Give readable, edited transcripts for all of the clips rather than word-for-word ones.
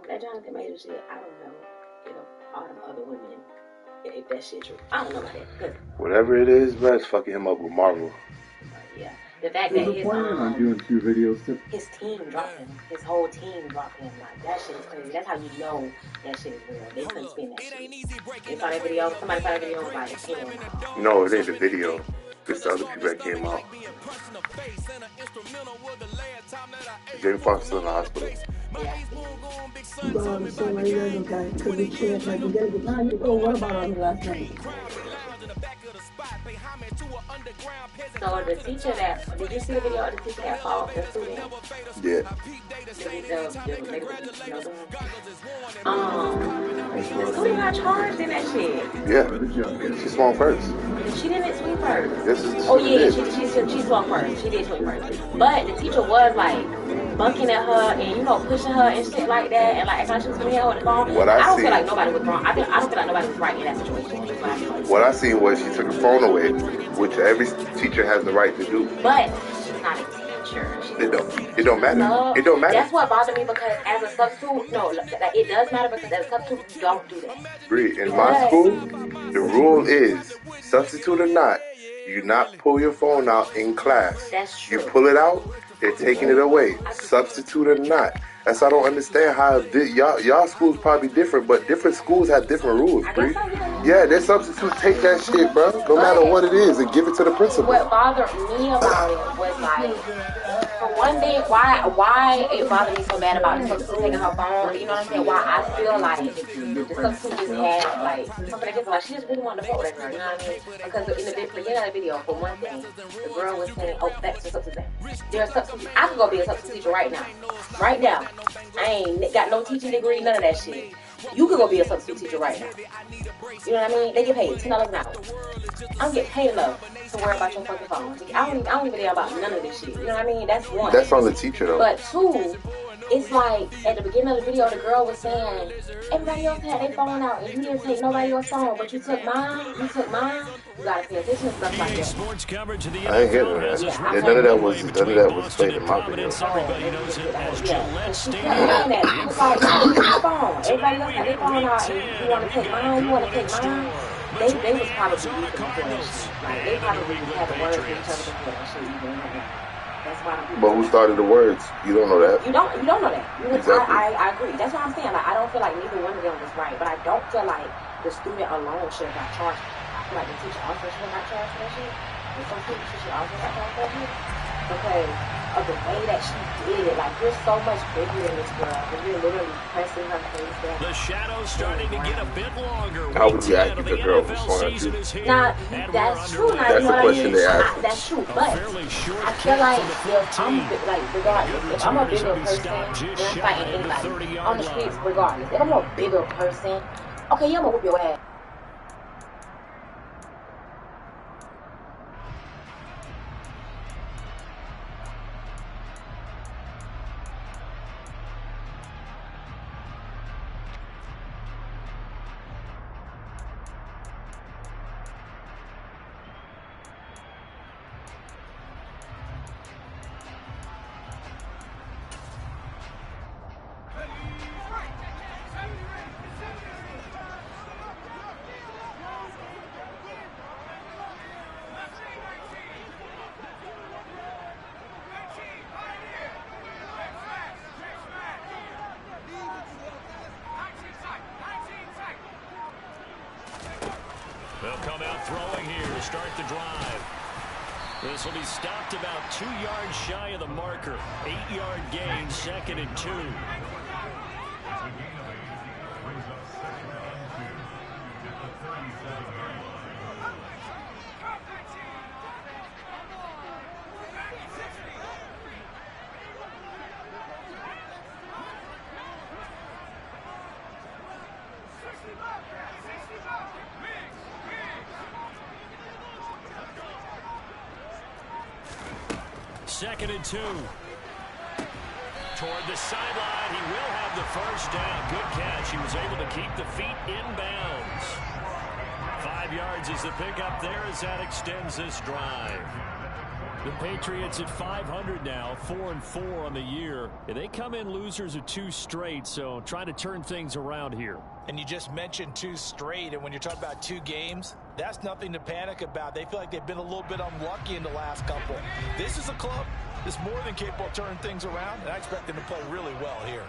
That Jonathan Major shit, I don't know if all them other women, if that shit true. I don't know about that. Whatever it is, bro, it's fucking him up with Marvel. Yeah. The fact that his doing 2 videos too. His team dropped him. His whole team dropped him. Like, that shit is crazy. That's how you know that shit is real. They couldn't spin that shit. They saw that video. Somebody saw that video and was like, damn. No, it ain't the video. It's the other people that came out. Jamie Foxx still in the hospital. So the teacher that, did you see the video of the teacher that fought the student? Yeah. The student got charged in that shit. Yeah. She swung first. She didn't swing first. Yes, oh yeah, she swung first. She did swing first. But the teacher was like bucking at her and, you know, pushing her and shit like that, and like acting like she was gonna hit her with the phone. I don't feel like nobody was wrong. I don't feel like nobody was right in that situation. What I seen was she took her phone away, which every teacher has the right to do. But she's not a teacher. It don't matter. No, it don't matter. That's what bothered me, because as a substitute, no, it does matter, because as a substitute, you don't do that. Agree. In my school, the rule is, substitute or not, you not pull your phone out in class. That's true. You pull it out, they're taking it away. Substitute or not. That's why I don't understand how y'all schools probably different, but different schools have different rules, Bree. Yeah, their substitutes take that shit, bro. No matter what it is, and give it to the principal. What bothered me about it was like, for one thing, why it bothered me so bad about the substitute taking her phone. You know what I'm saying? Why I feel like the substitute just had like something against her. Like, she just really wanted to fuck with her. You know what I mean? Because in the beginning of the video, for one thing, the girl was saying, "Oh, that's the substitute. There's a substitute. I could go be a substitute teacher right now. Right now. I ain't got no teaching degree, none of that shit. You could go be a substitute teacher right now. You know what I mean? They get paid $10 an hour. I don't get paid enough to worry about your fucking phone. I don't even care about none of this shit. You know what I mean? That's one. That's on the teacher though. But two, it's like at the beginning of the video, the girl was saying, everybody else had their phone out and you didn't take nobody else's phone, but you took mine. You gotta pay attention to stuff like that. I ain't hearing that. Yeah, none of that was played in my video. She kept saying that. She was like, my phone. Everybody else had their phone out and you wanna take mine. They was probably beefing before that shit. Like, they probably had the words with each other before that shit even happened. That's why but who started the words? You don't know that. You don't know that. Exactly. I agree. That's what I'm saying. Like, I don't feel like neither one of them was right, but I don't feel like the student alone should have got charged. I feel like the teacher also should have got charged for that shit. And some students should also got charged for that shit. Because of the way that she did it. Like, you're so much bigger than this girl. And you're literally pressing her face down. The shadow's starting to get a bit longer. How would you act if the girl was on you? Nah, that's true. Now, that's the question they asked. That's true. But I feel like if I'm a bigger person, then I'm fighting anybody on the streets regardless. If I'm a bigger person, okay, yeah, I'm gonna whoop your ass. They'll come out throwing here to start the drive. This will be stopped about 2 yards shy of the marker. 8-yard gain, 2nd and 2. Second and 2. Toward the sideline, he will have the first down. Good catch. He was able to keep the feet in bounds. 5 yards is the pickup there as that extends this drive. The Patriots at 500 now, 4-4 on the year. They come in losers of 2 straight, so trying to turn things around here. And you just mentioned 2 straight, and when you're talking about 2 games, that's nothing to panic about. They feel like they've been a little bit unlucky in the last couple. This is a club that's more than capable of turning things around, and I expect them to play really well here.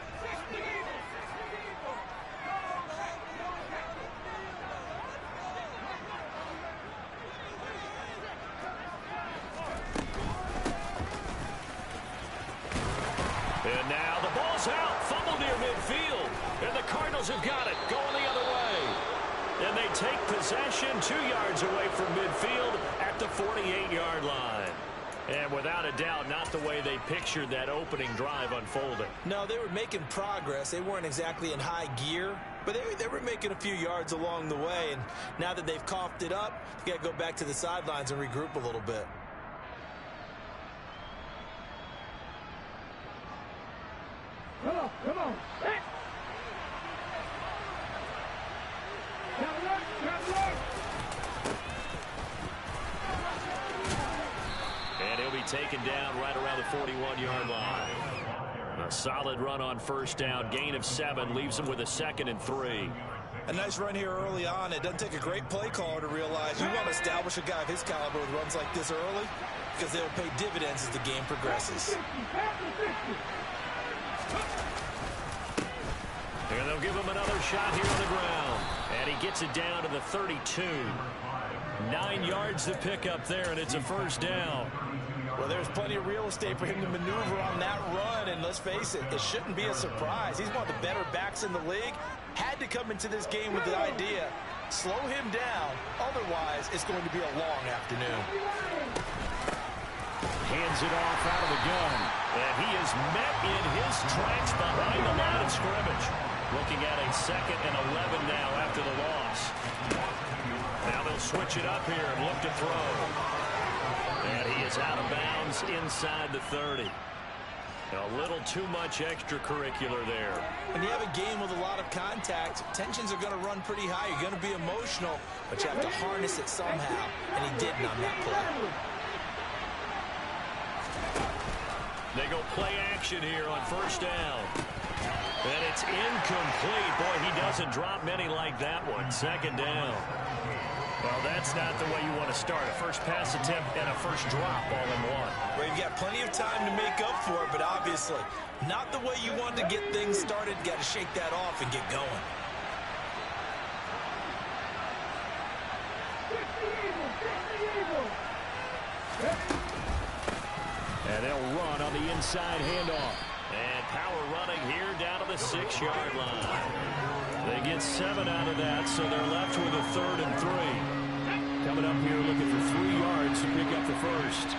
And now the ball's out, fumble near midfield, and the Cardinals have got it, going the other way. And they take possession 2 yards away from midfield at the 48-yard line. And without a doubt, not the way they pictured that opening drive unfolding. No, they were making progress. They weren't exactly in high gear, but they were making a few yards along the way. And now that they've coughed it up, they got to go back to the sidelines and regroup a little bit. Come on. Hey. And he'll be taken down right around the 41-yard line. A solid run on first down. Gain of 7 leaves him with a 2nd and 3. A nice run here early on. It doesn't take a great play caller to realize you want to establish a guy of his caliber with runs like this early because they'll pay dividends as the game progresses. And they'll give him another shot here on the ground. And he gets it down to the 32. 9 yards to pick up there, and it's a first down. Well, there's plenty of real estate for him to maneuver on that run, and let's face it, it shouldn't be a surprise. He's one of the better backs in the league. Had to come into this game with the idea, slow him down, otherwise it's going to be a long afternoon. Hands it off out of the gun, and he is met in his tracks behind the line of scrimmage. Looking at a 2nd and 11 now after the loss. Now they'll switch it up here and look to throw. And he is out of bounds inside the 30. A little too much extracurricular there. When you have a game with a lot of contact, tensions are going to run pretty high. You're going to be emotional, but you have to harness it somehow. And he didn't on that play. They go play action here on first down. And it's incomplete. Boy, he doesn't drop many like that one. 2nd down. Well, that's not the way you want to start. A first pass attempt and a first drop all in one. Well, you've got plenty of time to make up for it, but obviously not the way you want to get things started. Got to shake that off and get going. And they'll run on the inside handoff. And power running here down to the 6-yard line. They get 7 out of that, so they're left with a 3rd and 3. Coming up here looking for 3 yards to pick up the first.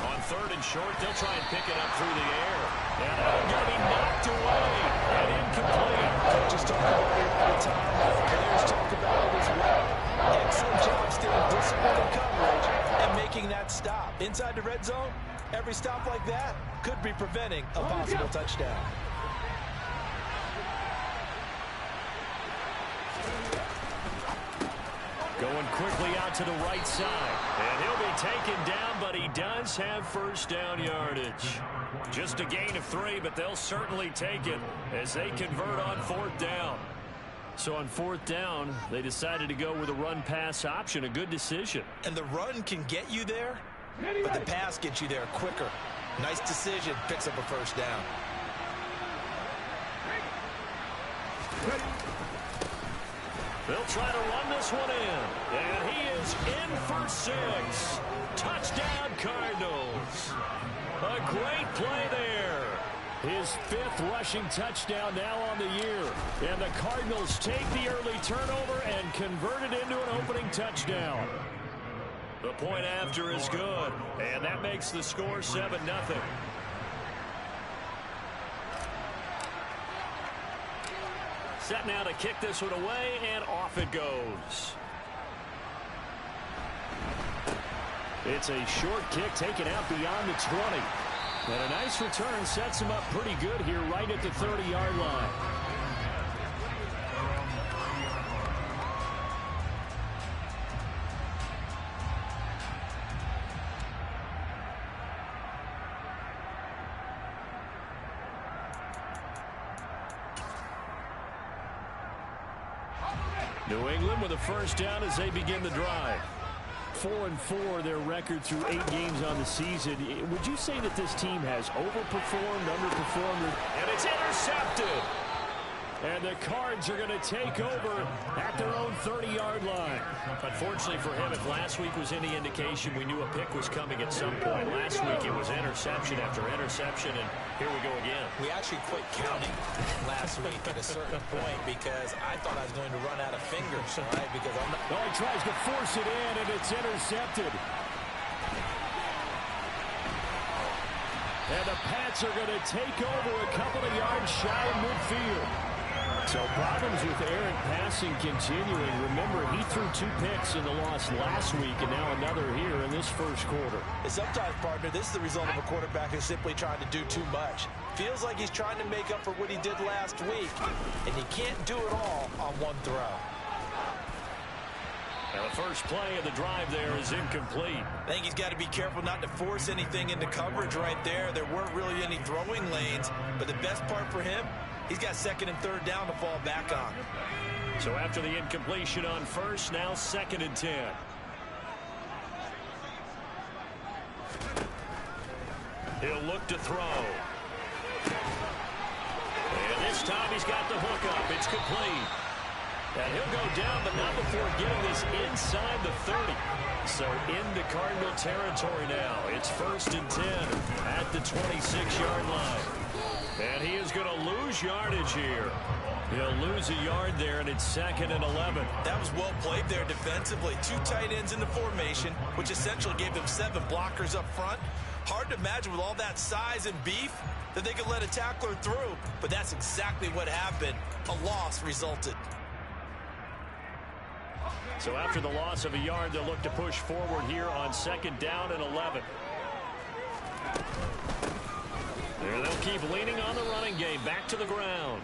On 3rd and short, they'll try and pick it up through the air. And that'll get him knocked away and incomplete. Coaches talk about it all the time. Players talk about it as well. Excellent job staying disciplined in coverage and making that stop. Inside the red zone, every stop like that could be preventing a possible touchdown. Going quickly out to the right side. And he'll be taken down, but he does have first down yardage. Just a gain of 3, but they'll certainly take it as they convert on 4th down. So on 4th down, they decided to go with a run-pass option. A good decision. And the run can get you there, but the pass gets you there quicker. Nice decision. Picks up a first down. They'll try to run this one in. And he is in for 6. Touchdown, Cardinals. A great play there. His 5th rushing touchdown now on the year. And the Cardinals take the early turnover and convert it into an opening touchdown. The point after is good. And that makes the score 7-0. Set now to kick this one away, and off it goes. It's a short kick taken out beyond the 20. And a nice return sets him up pretty good here right at the 30-yard line. New England with a first down as they begin the drive. 4-4 their record through 8 games on the season. Would you say that this team has overperformed, underperformed? And it's intercepted. And the Cards are going to take over at their own 30-yard line. Unfortunately for him, if last week was any indication, we knew a pick was coming at some point. Last week it was interception after interception, and here we go again. We actually quit counting last week at a certain point because I thought I was going to run out of fingers, right? Because I'm not... Oh, he tries to force it in, and it's intercepted. And the Pats are going to take over a couple of yards shy of midfield. So problems with errant passing continuing. Remember, he threw 2 picks in the loss last week, and now another here in this first quarter. And sometimes, partner, this is the result of a quarterback who's simply trying to do too much. Feels like he's trying to make up for what he did last week, and he can't do it all on one throw. Now the first play of the drive there is incomplete. I think he's got to be careful not to force anything into coverage right there. There weren't really any throwing lanes, but the best part for him, he's got 2nd and 3rd down to fall back on. So after the incompletion on first, now 2nd and 10. He'll look to throw. And this time he's got the hook up. It's complete. And he'll go down, but not before getting this inside the 30. So into Cardinal territory now. It's 1st and 10 at the 26-yard line. And he is going to lose yardage here. He'll lose a yard there, and it's 2nd and 11. That was well played there defensively. 2 tight ends in the formation, which essentially gave them 7 blockers up front. Hard to imagine with all that size and beef that they could let a tackler through. But that's exactly what happened. A loss resulted. So after the loss of a yard, they'll look to push forward here on 2nd down and 11. There they'll keep leaning on the running game. Back to the ground.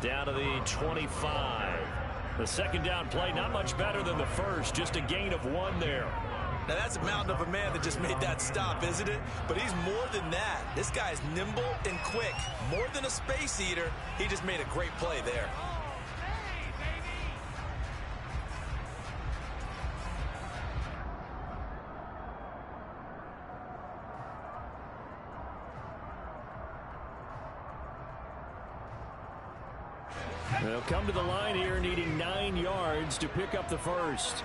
Down to the 25. The 2nd down play, not much better than the first. Just a gain of 1 there. Now that's a mountain of a man that just made that stop, isn't it? But he's more than that. This guy is nimble and quick. More than a space eater. He just made a great play there. They'll come to the line here needing 9 yards to pick up the first.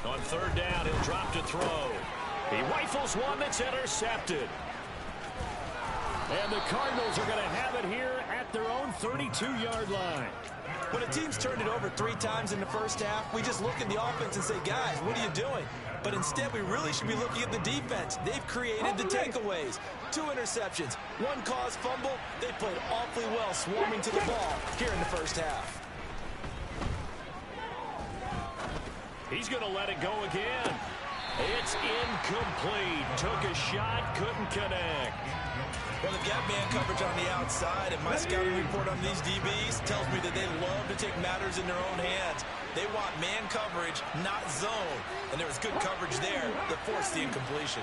On 3rd down, he'll drop to throw. He rifles one that's intercepted. And the Cardinals are going to have it here at their own 32-yard line. When a team's turned it over 3 times in the first half, we just look at the offense and say, guys, what are you doing? But instead, we really should be looking at the defense. They've created the takeaways. 2 interceptions, 1 caused fumble. They played awfully well swarming to the ball here in the first half. He's going to let it go again. It's incomplete. Took a shot, couldn't connect. Well, they've got man coverage on the outside, and my scouting report on these DBs tells me that they love to take matters in their own hands. They want man coverage, not zone. And there was good coverage there that forced the incompletion.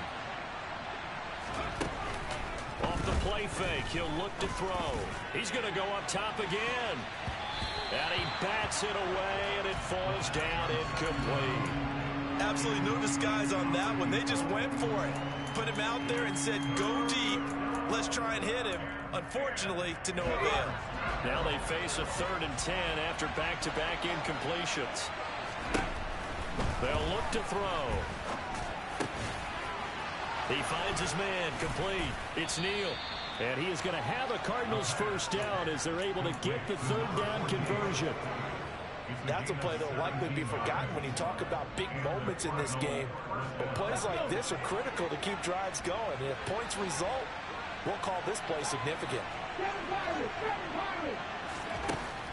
Off the play fake, he'll look to throw. He's going to go up top again. And he bats it away, and it falls down incomplete. Absolutely no disguise on that one. They just went for it. Put him out there and said, go deep. Let's try and hit him. Unfortunately, to no avail. Now they face a 3rd and 10 after back-to-back incompletions. They'll look to throw. He finds his man, complete. It's Neal. And he is going to have a Cardinals first down as they're able to get the 3rd down conversion. That's a play that will likely be forgotten when you talk about big moments in this game. But plays like this are critical to keep drives going. And if points result, we'll call this play significant.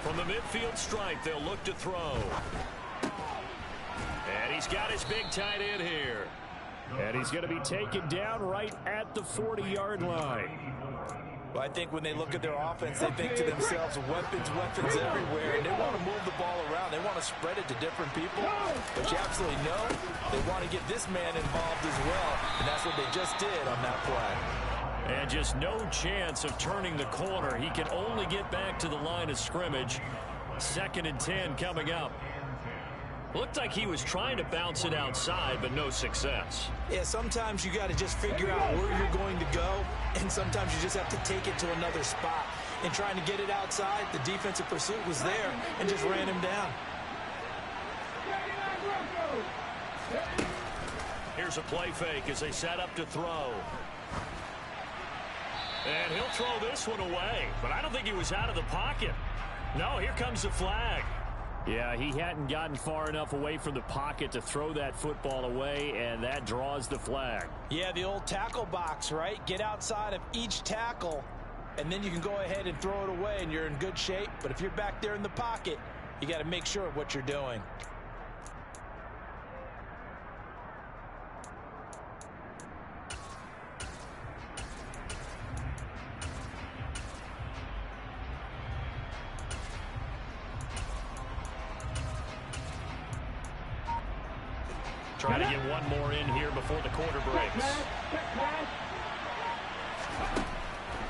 From the midfield stripe, they'll look to throw. And he's got his big tight end here. And he's going to be taken down right at the 40-yard line. Well, I think when they look at their offense, they think to themselves, weapons everywhere. And they want to move the ball around. They want to spread it to different people. But you absolutely know they want to get this man involved as well. And that's what they just did on that play. And just no chance of turning the corner. He can only get back to the line of scrimmage. 2nd and 10 coming up. Looked like he was trying to bounce it outside, but no success. Yeah, sometimes you got to just figure out where you're going to go, and sometimes you just have to take it to another spot. And trying to get it outside, the defensive pursuit was there and just ran him down. Here's a play fake as they set up to throw. And he'll throw this one away, but I don't think he was out of the pocket. No, here comes the flag. Yeah, he hadn't gotten far enough away from the pocket to throw that football away, and that draws the flag. Yeah, the old tackle box, right? Get outside of each tackle, and then you can go ahead and throw it away, and you're in good shape. But if you're back there in the pocket, you got to make sure of what you're doing. Try to get one more in here before the quarter breaks.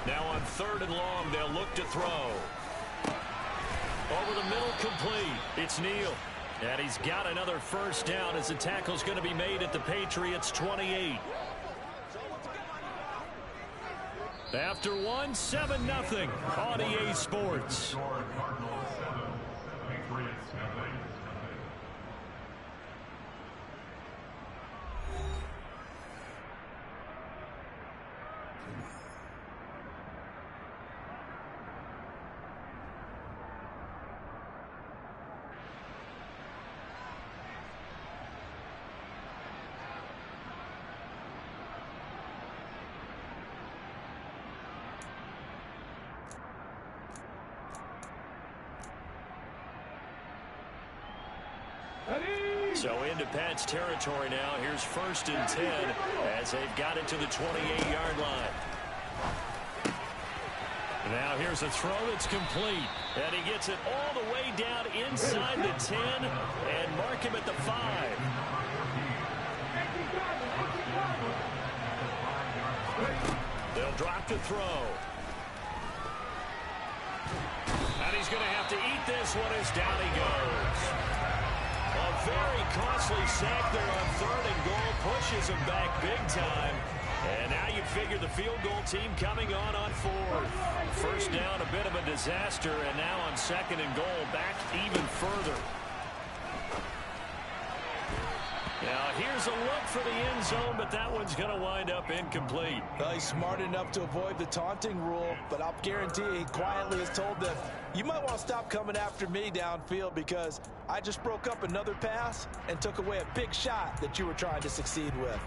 Now on 3rd and long, they'll look to throw. Over the middle, complete. It's Neal. And he's got another first down as the tackle's going to be made at the Patriots 28. After one, 7-0 on EA Sports. So into Pat's territory now. Here's 1st and 10 as they've got it to the 28-yard line. Now here's a throw that's complete. And he gets it all the way down inside the 10 and mark him at the 5. They'll drop to throw. And he's going to have to eat this one as down he goes. A very costly sack there on 3rd and goal. Pushes him back big time. And now you figure the field goal team coming on 4th. First down, a bit of a disaster. And now on 2nd and goal, back even further. Now here's a look for the end zone, but that one's going to wind up incomplete. Well, he's smart enough to avoid the taunting rule, but I'll guarantee he quietly has told them, you might want to stop coming after me downfield because I just broke up another pass and took away a big shot that you were trying to succeed with.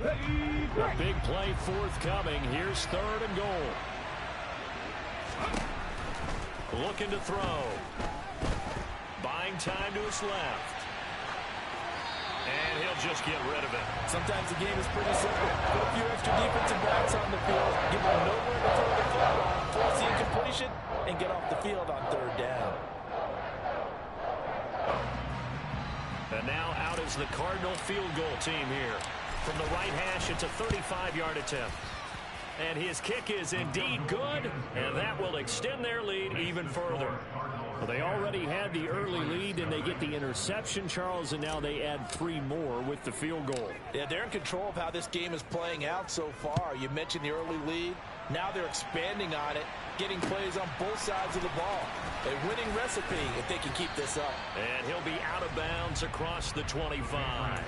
A big play forthcoming. Here's 3rd and goal. Looking to throw. Buying time to his left. And he'll just get rid of it. Sometimes the game is pretty simple. Put a few extra defensive backs on the field, give them nowhere to throw the football, force the incompletion, and get off the field on 3rd down. And now out is the Cardinal field goal team here. From the right hash, it's a 35-yard attempt. And his kick is indeed good, and that will extend their lead even further. Well, they already had the early lead, and they get the interception, Charles, and now they add 3 more with the field goal. Yeah, they're in control of how this game is playing out so far. You mentioned the early lead. Now they're expanding on it, getting plays on both sides of the ball. A winning recipe if they can keep this up. And he'll be out of bounds across the 25.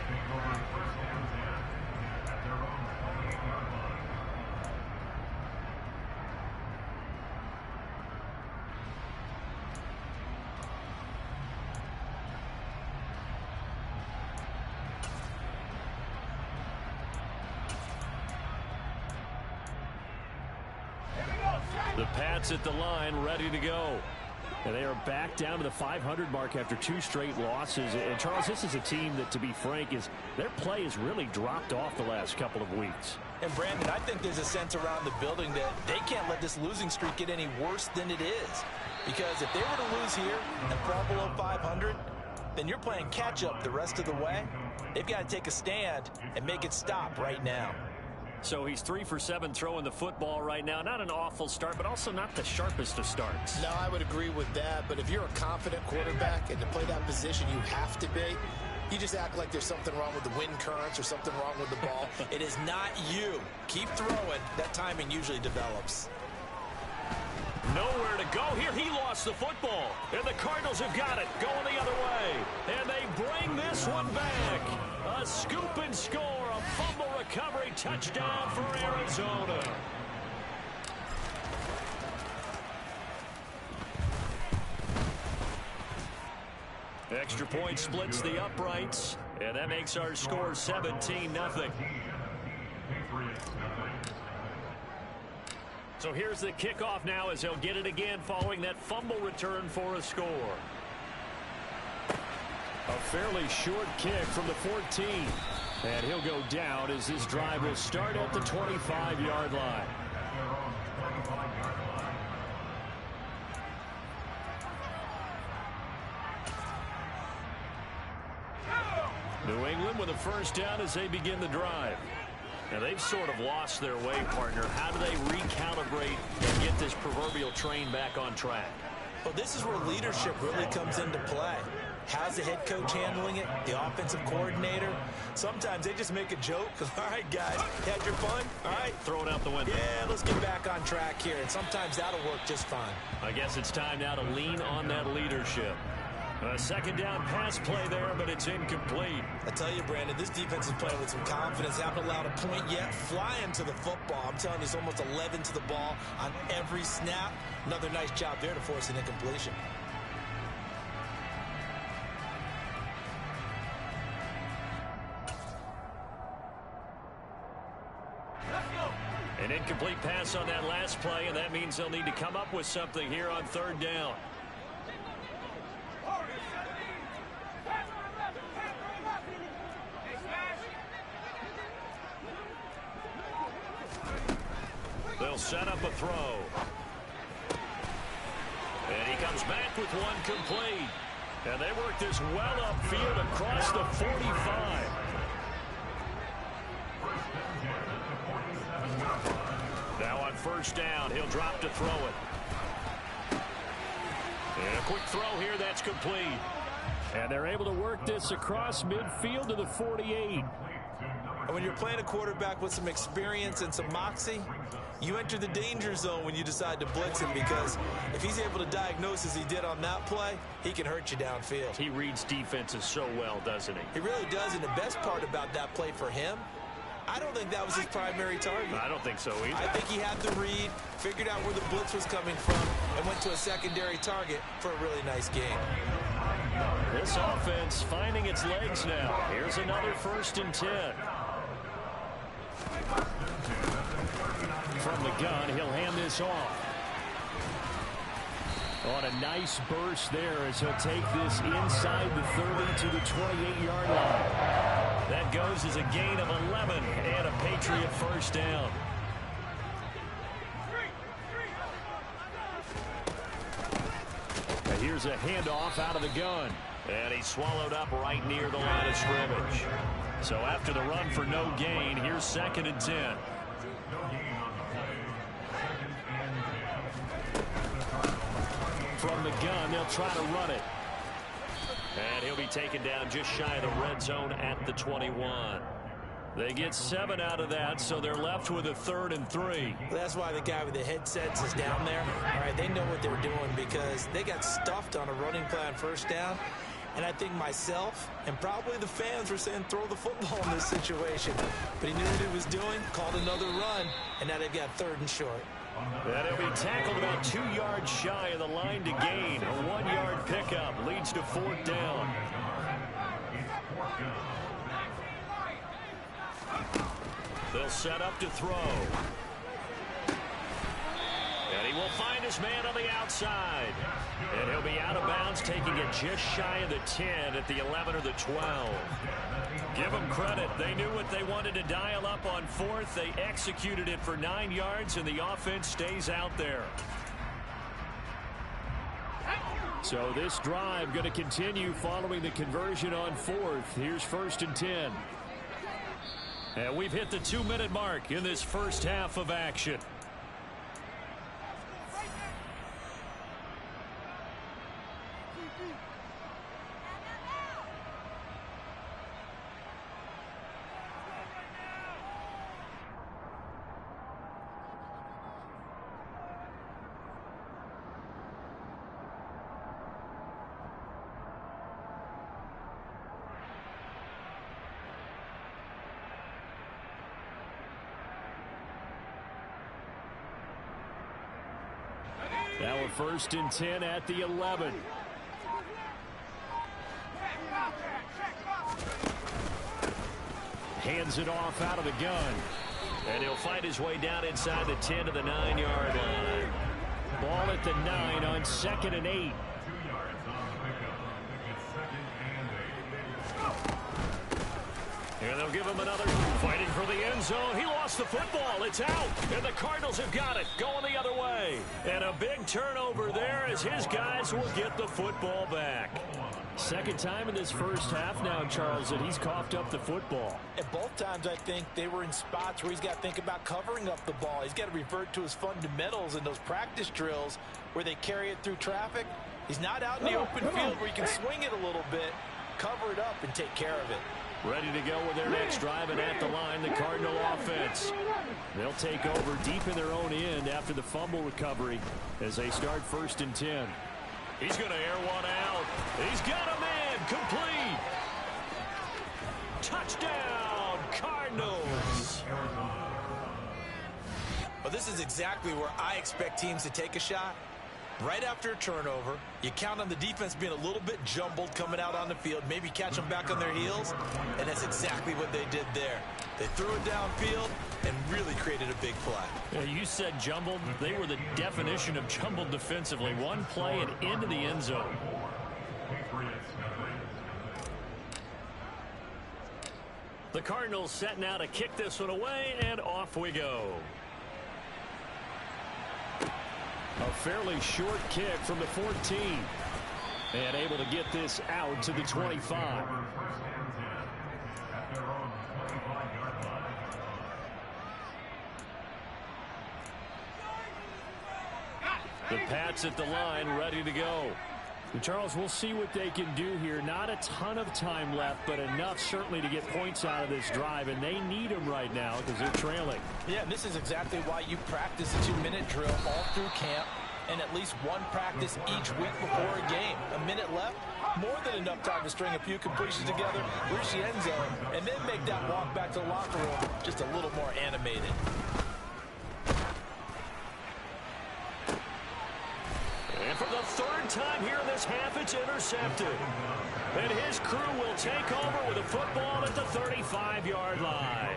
The Pats at the line, ready to go. And they are back down to the 500 mark after 2 straight losses. And, Charles, this is a team that, to be frank, their play has really dropped off the last couple of weeks. And, Brandon, I think there's a sense around the building that they can't let this losing streak get any worse than it is. Because if they were to lose here and fall below 500, then you're playing catch-up the rest of the way. They've got to take a stand and make it stop right now. So he's 3 for 7 throwing the football right now. Not an awful start, but also not the sharpest of starts. No, I would agree with that. But if you're a confident quarterback and to play that position you have to be, you just act like there's something wrong with the wind currents or something wrong with the ball. It is not you. Keep throwing. That timing usually develops. Nowhere to go here. He lost the football. And the Cardinals have got it. Going the other way. And they bring this one back. A scoop and score. A fumble recovery touchdown for Arizona. Extra point splits the uprights. And that makes our score 17-0. So here's the kickoff now as he'll get it again following that fumble return for a score. A fairly short kick from the 14. And he'll go down as this drive will start at the 25-yard line. New England with a first down as they begin the drive. Now, they've sort of lost their way, partner. How do they recalibrate and get this proverbial train back on track? Well, this is where leadership really comes into play. How's the head coach handling it? The offensive coordinator? Sometimes they just make a joke. All right, guys, had your fun? All right. Throw it out the window. Yeah, let's get back on track here. And sometimes that'll work just fine. I guess it's time now to lean on that leadership. A second down pass play there, but it's incomplete. I tell you, Brandon, this defense is playing with some confidence. Haven't allowed a point yet. Flying to the football. I'm telling you, it's almost 11 to the ball on every snap. Another nice job there to force an incompletion. An incomplete pass on that last play, and that means they'll need to come up with something here on third down. They'll set up a throw. And he comes back with one complete. And they work this well upfield across the 45. Now on first down, he'll drop to throw it. And a quick throw here, that's complete. And they're able to work this across midfield to the 48. And when you're playing a quarterback with some experience and some moxie, you enter the danger zone when you decide to blitz him, because if he's able to diagnose as he did on that play, he can hurt you downfield. He reads defenses so well, doesn't he? He really does, and the best part about that play for him, I don't think that was his primary target. I don't think so either. I think he had the read, figured out where the blitz was coming from, and went to a secondary target for a really nice game. This offense finding its legs now. Here's another 1st and 10. From the gun, he'll hand this off. On a nice burst there as he'll take this inside the 30 to the 28-yard line. That goes as a gain of 11 and a Patriot first down. And here's a handoff out of the gun. And he's swallowed up right near the line of scrimmage. So after the run for no gain, here's 2nd and 10. From the gun, they'll try to run it. And he'll be taken down just shy of the red zone at the 21. They get 7 out of that, so they're left with a 3rd and 3. That's why the guy with the headsets is down there. All right, they know what they're doing because they got stuffed on a running play on first down. And I think myself and probably the fans were saying throw the football in this situation. But he knew what he was doing, called another run, and now they've got 3rd and short. And he'll be tackled about 2 yards shy of the line to gain. A 1-yard pickup leads to 4th down. They'll set up to throw. And he will find his man on the outside. And he'll be out of bounds, taking it just shy of the 10 at the 11 or the 12. Give them credit. They knew what they wanted to dial up on 4th. They executed it for 9 yards, and the offense stays out there. So this drive going to continue following the conversion on 4th. Here's 1st and 10. And we've hit the 2-minute mark in this first half of action. Now a 1st and 10 at the 11. Hands it off out of the gun. And he'll fight his way down inside the 10 to the 9-yard line. Ball at the 9 on 2nd and 8. And they'll give him another, fighting for the end zone. He lost the football. It's out. And the Cardinals have got it, going the other way. And a big turnover there as his guys will get the football back. Second time in this first half now, Charles, that he's coughed up the football. And both times, I think, they were in spots where he's got to think about covering up the ball. He's got to revert to his fundamentals in those practice drills where they carry it through traffic. He's not out in the open field where he can swing it a little bit, cover it up, and take care of it. Ready to go with their next drive, and at the line, the Cardinal offense. They'll take over deep in their own end after the fumble recovery as they start 1st and 10. He's going to air one out. He's got a man complete. Touchdown, Cardinals. Well, this is exactly where I expect teams to take a shot. Right after a turnover, you count on the defense being a little bit jumbled coming out on the field, maybe catch them back on their heels, and that's exactly what they did there. They threw it downfield and really created a big play. Yeah, you said jumbled. They were the definition of jumbled defensively. One play and into the end zone. The Cardinals setting out to kick this one away, and off we go. A fairly short kick from the 14. And able to get this out to the 25. The Pats at the line, ready to go. And Charles, we'll see what they can do here. Not a ton of time left, but enough certainly to get points out of this drive, and they need them right now because they're trailing. Yeah, and this is exactly why you practice a 2-minute drill all through camp and at least one practice each week before a game. A minute left, more than enough time to string a few completions together, reach the end zone, and then make that walk back to the locker room just a little more animated. And for the 3rd time here in this half, it's intercepted. And his crew will take over with a football at the 35-yard line.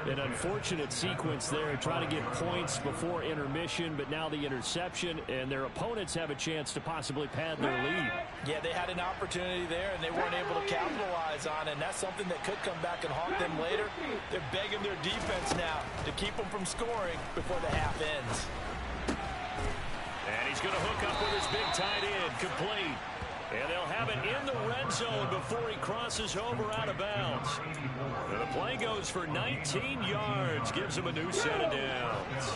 An unfortunate sequence there, trying to get points before intermission, but now the interception, and their opponents have a chance to possibly pad their lead. Yeah, they had an opportunity there, and they weren't able to capitalize on it, and that's something that could come back and haunt them later. They're begging their defense now to keep them from scoring before the half ends. And he's going to hook up with his big tight end, complete. And they'll have it in the red zone before he crosses over out of bounds. And the play goes for 19 yards, gives him a new set of downs.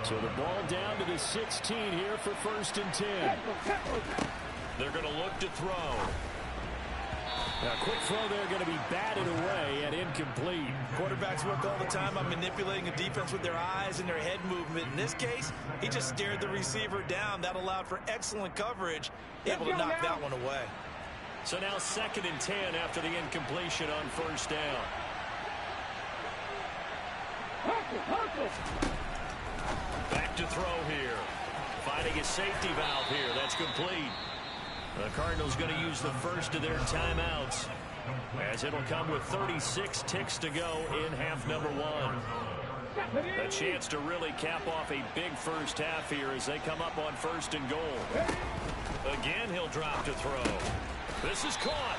So the ball down to the 16 here for 1st and 10. They're going to look to throw. Now, quick throw there, going to be batted away and incomplete. Quarterbacks work all the time on manipulating a defense with their eyes and their head movement. In this case, he just stared the receiver down. That allowed for excellent coverage, able to knock that one away. So now 2nd and 10 after the incompletion on 1st down. Back to throw here. Finding a safety valve here. That's complete. The Cardinals going to use the first of their timeouts, as it'll come with 36 ticks to go in half number 1. A chance to really cap off a big first half here as they come up on 1st and goal. Again, he'll drop to throw. This is caught.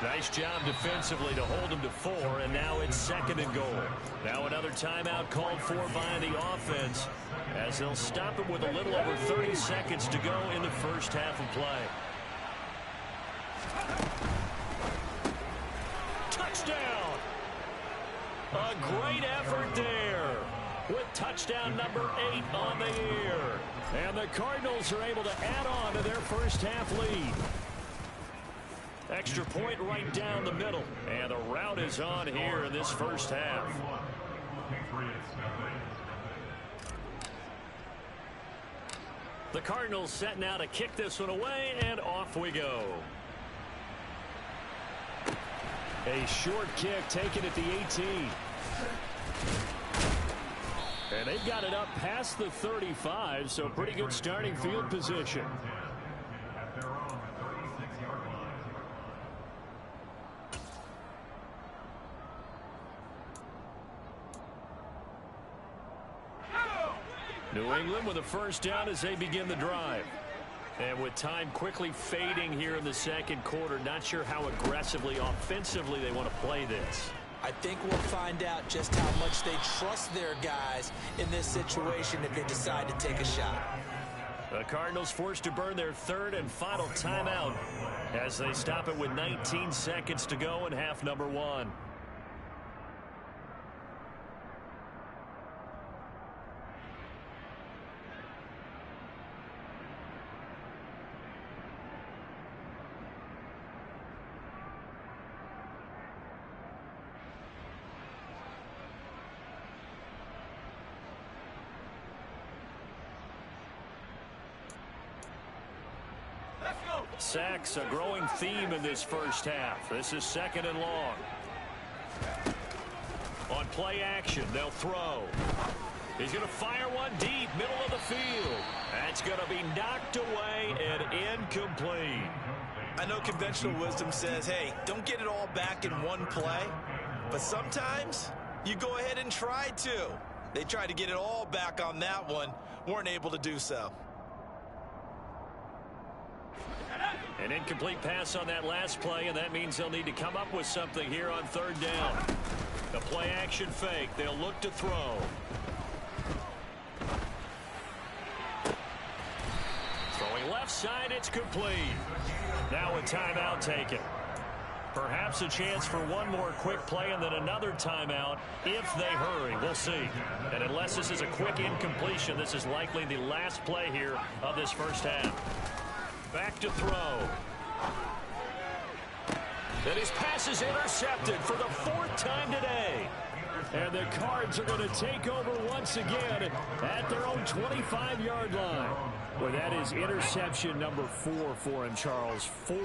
Nice job defensively to hold them to 4, and now it's 2nd and goal. Now another timeout called for by the offense as they'll stop it with a little over 30 seconds to go in the first half of play. Touchdown! A great effort there with touchdown number 8 on the year. And the Cardinals are able to add on to their first half lead. Extra point right down the middle. And the route is on here in this first half. The Cardinals set now to kick this one away, and off we go. A short kick taken at the 18. And they've got it up past the 35, so pretty good starting field position. New England with a first down as they begin the drive. And with time quickly fading here in the second quarter, not sure how aggressively, offensively they want to play this. I think we'll find out just how much they trust their guys in this situation if they decide to take a shot. The Cardinals forced to burn their 3rd and final timeout as they stop it with 19 seconds to go in half number 1. Sacks, a growing theme in this first half. This is 2nd and long. On play action, they'll throw. He's going to fire one deep, middle of the field. That's going to be knocked away and incomplete. I know conventional wisdom says, hey, don't get it all back in one play. But sometimes you go ahead and try to. They tried to get it all back on that one, weren't able to do so. An incomplete pass on that last play, and that means they'll need to come up with something here on 3rd down. The play action fake. They'll look to throw. Throwing left side, it's complete. Now a timeout taken. Perhaps a chance for one more quick play and then another timeout if they hurry. We'll see. And unless this is a quick incompletion, this is likely the last play here of this first half. Back to throw. And his pass is intercepted for the 4th time today. And the Cards are going to take over once again at their own 25-yard line. Well, that is interception number 4 for him, Charles. 4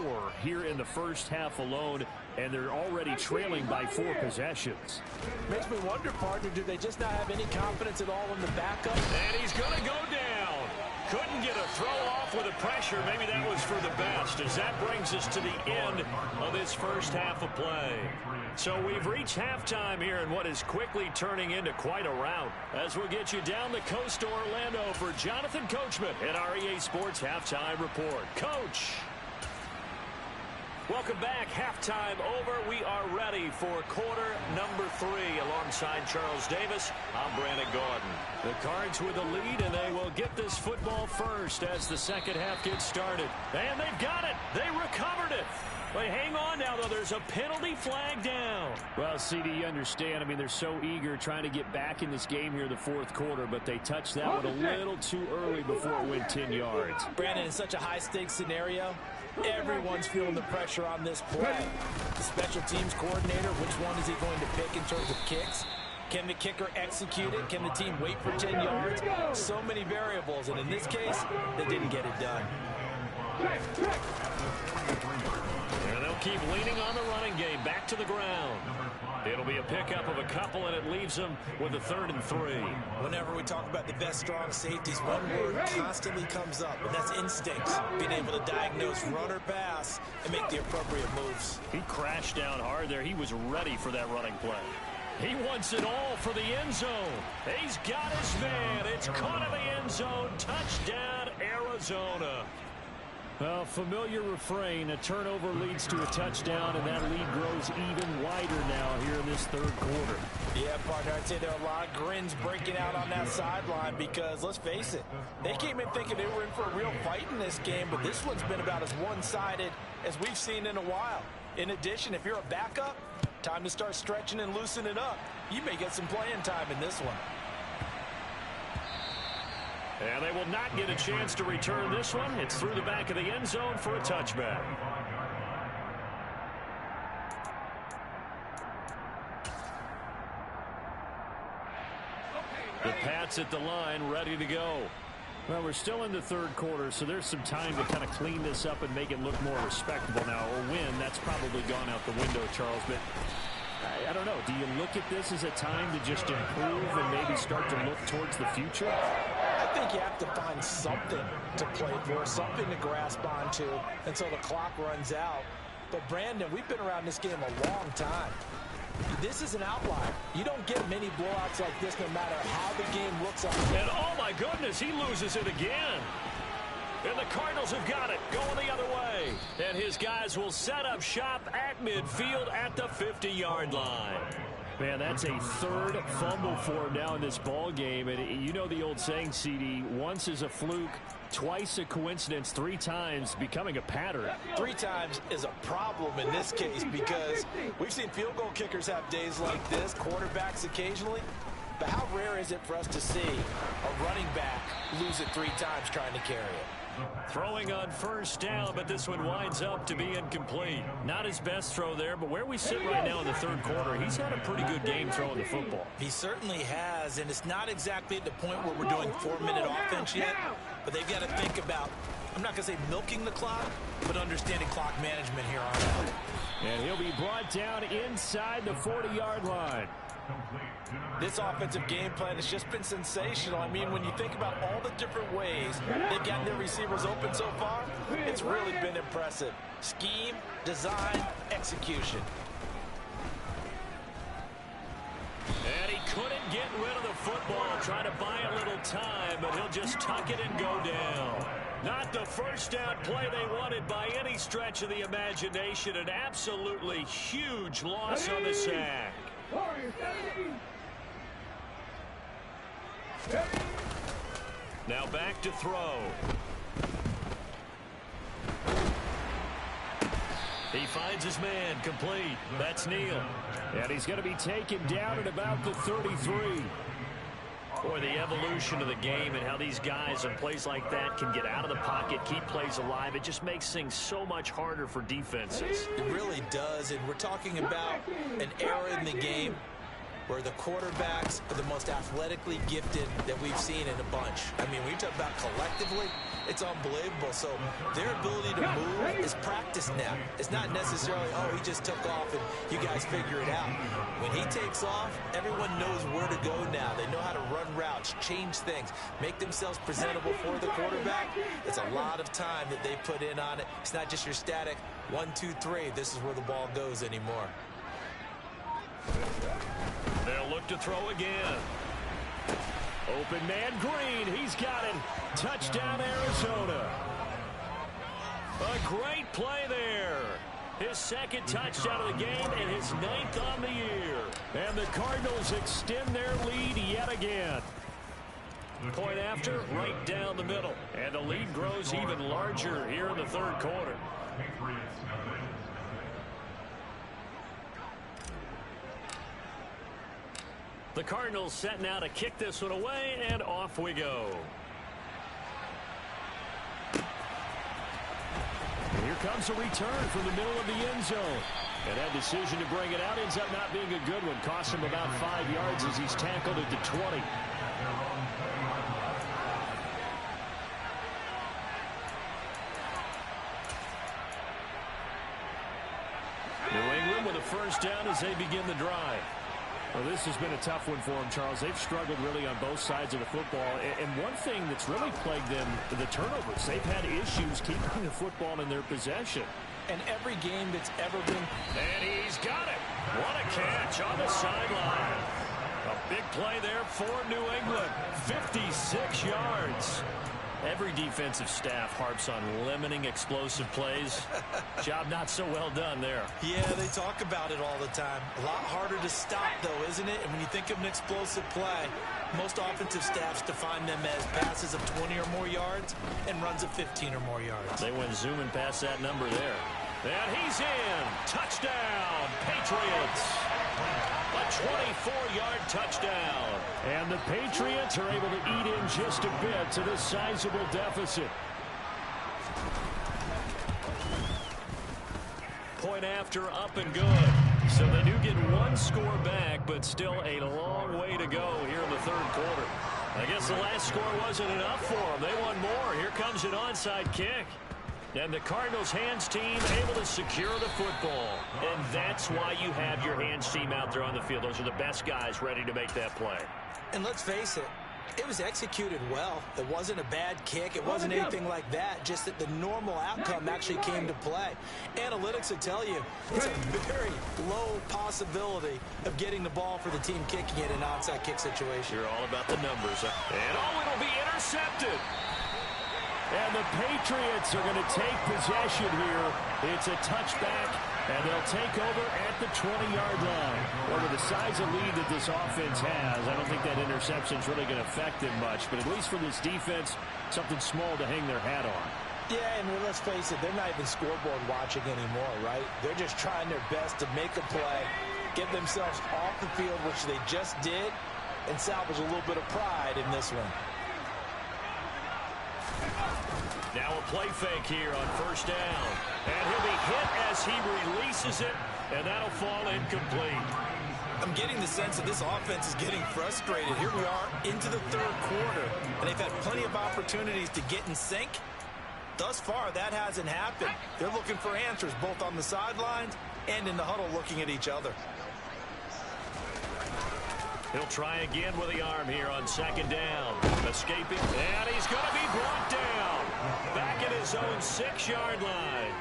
here in the first half alone, and they're already trailing by 4 possessions. Makes me wonder, partner, do they just not have any confidence at all in the backup? And he's going to go down. Couldn't get a throw off with the pressure. Maybe that was for the best, as that brings us to the end of this first half of play. So we've reached halftime here in what is quickly turning into quite a rout. As we'll get you down the coast to Orlando for Jonathan Coachman at our EA Sports Halftime Report. Coach! Welcome back. Halftime over. We are ready for quarter number 3 alongside Charles Davis. I'm Brandon Gordon. The Cards with the lead, and they will get this football first as the second half gets started. And they've got it. They recovered it. But hang on now, though. There's a penalty flag down. Well, CD, you understand. I mean, they're so eager trying to get back in this game here in the 4th quarter, but they touched that one a little too early before it went 10 yards. Brandon, in such a high-stakes scenario, everyone's feeling the pressure on this play. The special teams coordinator, which one is he going to pick in terms of kicks? Can the kicker execute it? Can the team wait for 10 yards? So many variables, and in this case, they didn't get it done. And they'll keep leaning on the running game back to the ground. It'll be a pickup of a couple, and it leaves them with a 3rd and 3. Whenever we talk about the best strong safeties, one word constantly comes up, and that's instincts. Being able to diagnose run or pass and make the appropriate moves. He crashed down hard there. He was ready for that running play. He wants it all for the end zone. He's got his man. It's caught in the end zone. Touchdown, Arizona. Well, familiar refrain, a turnover leads to a touchdown, and that lead grows even wider now here in this third quarter. Yeah, partner, I'd say there are a lot of grins breaking out on that sideline because, let's face it, they came in thinking they were in for a real fight in this game, but this one's been about as one-sided as we've seen in a while. In addition, if you're a backup, time to start stretching and loosening up. You may get some playing time in this one. And they will not get a chance to return this one. It's through the back of the end zone for a touchback. The Pats at the line, ready to go. Well, we're still in the third quarter, so there's some time to kind of clean this up and make it look more respectable now. A win, that's probably gone out the window, Charles, but I don't know. Do you look at this as a time to just improve and maybe start to look towards the future? I think you have to find something to play for, something to grasp onto until the clock runs out. But, Brandon, we've been around this game a long time. This is an outlier. You don't get many blowouts like this no matter how the game looks on. And, oh, my goodness, he loses it again. And the Cardinals have got it, going the other way. And his guys will set up shop at midfield at the 50-yard line. Man, that's a third fumble for him now in this ball game. And you know the old saying, CD, once is a fluke, twice a coincidence, 3 times becoming a pattern. 3 times is a problem in this case because we've seen field goal kickers have days like this, quarterbacks occasionally. But how rare is it for us to see a running back lose it 3 times trying to carry it? Throwing on first down, but this one winds up to be incomplete. Not his best throw there, but where we sit right now in the third quarter, he's had a pretty good game throwing the football. He certainly has, and it's not exactly at the point where we're doing 4-minute offense yet, but they've got to think about, I'm not going to say milking the clock, but understanding clock management here on out. And he'll be brought down inside the 40-yard line. This offensive game plan has just been sensational. I mean, when you think about all the different ways they've gotten their receivers open so far, it's really been impressive. Scheme, design, execution. And he couldn't get rid of the football, trying to buy a little time, but he'll just tuck it and go down. Not the first down play they wanted by any stretch of the imagination. An absolutely huge loss on the sack. Now back to throw. He finds his man, complete. That's Neal. And he's going to be taken down at about the 33. Boy, the evolution of the game and how these guys in plays like that can get out of the pocket, keep plays alive, it just makes things so much harder for defenses. It really does, and we're talking about an era in the game where the quarterbacks are the most athletically gifted that we've seen in a bunch. I mean, when you talk about collectively, it's unbelievable. So their ability to move is practiced now. It's not necessarily, oh, he just took off and you guys figure it out. When he takes off, everyone knows where to go now. They know how to run routes, change things, make themselves presentable for the quarterback. It's a lot of time that they put in on it. It's not just your static 1, 2, 3. This is where the ball goes anymore. They'll look to throw again. Open man Green. He's got it. Touchdown, Arizona. A great play there. His second touchdown of the game and his 9th on the year. And the Cardinals extend their lead yet again. Point after, right down the middle. And the lead grows even larger here in the third quarter. The Cardinals setting out to kick this one away, and off we go. And here comes a return from the middle of the end zone. And that decision to bring it out ends up not being a good one. Cost him about 5 yards as he's tackled at the 20. New England with a first down as they begin the drive. Well, this has been a tough one for them, Charles. They've struggled really on both sides of the football. And one thing that's really plagued them, the turnovers. They've had issues keeping the football in their possession. And every game that's ever been... And he's got it. What a catch on the sideline. A big play there for New England. 56 yards. Every defensive staff harps on limiting explosive plays. Job not so well done there. Yeah, they talk about it all the time. A lot harder to stop, though, isn't it? And when you think of an explosive play, most offensive staffs define them as passes of 20 or more yards and runs of 15 or more yards. They went zooming past that number there. And he's in. Touchdown, Patriots. A 24-yard touchdown. And the Patriots are able to eat in just a bit to this sizable deficit. Point after, up and good. So they do get one score back, but still a long way to go here in the third quarter. I guess the last score wasn't enough for them. They want more. Here comes an onside kick. And the Cardinals hands team able to secure the football. And that's why you have your hands team out there on the field. Those are the best guys ready to make that play. And let's face it, it was executed well. It wasn't a bad kick. It wasn't anything like that. Just that the normal outcome actually came to play. Analytics will tell you it's a very low possibility of getting the ball for the team kicking it in an onside kick situation. You're all about the numbers. And it'll be intercepted. And the Patriots are going to take possession here. It's a touchback, and they'll take over at the 20-yard line. Well, with the size of lead that this offense has, I don't think that interception is really going to affect them much. But at least for this defense, something small to hang their hat on. Yeah, and let's face it, they're not even scoreboard watching anymore, right? They're just trying their best to make a play, get themselves off the field, which they just did, and salvage a little bit of pride in this one. Now a play fake here on first down. And he'll be hit as he releases it, and that'll fall incomplete. I'm getting the sense that this offense is getting frustrated. Here we are into the third quarter, and they've had plenty of opportunities to get in sync. Thus far, that hasn't happened. They're looking for answers both on the sidelines and in the huddle looking at each other. He'll try again with the arm here on second down. Escaping, and he's going to be brought down. Back at his own 6-yard line.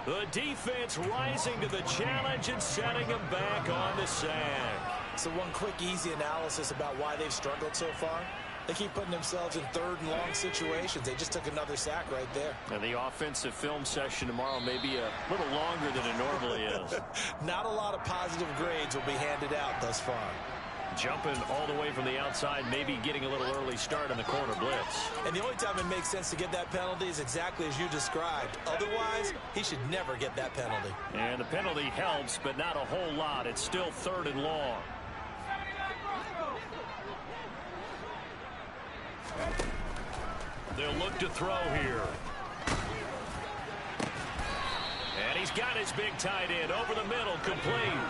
The defense rising to the challenge and setting him back on the sack. So one quick, easy analysis about why they've struggled so far. They keep putting themselves in third and long situations. They just took another sack right there. And the offensive film session tomorrow may be a little longer than it normally is. Not a lot of positive grades will be handed out thus far. Jumping all the way from the outside, maybe getting a little early start on the corner blitz. And the only time it makes sense to get that penalty is exactly as you described. Otherwise, he should never get that penalty. And the penalty helps, but not a whole lot. It's still third and long. They'll look to throw here. And he's got his big tight end over the middle, complete.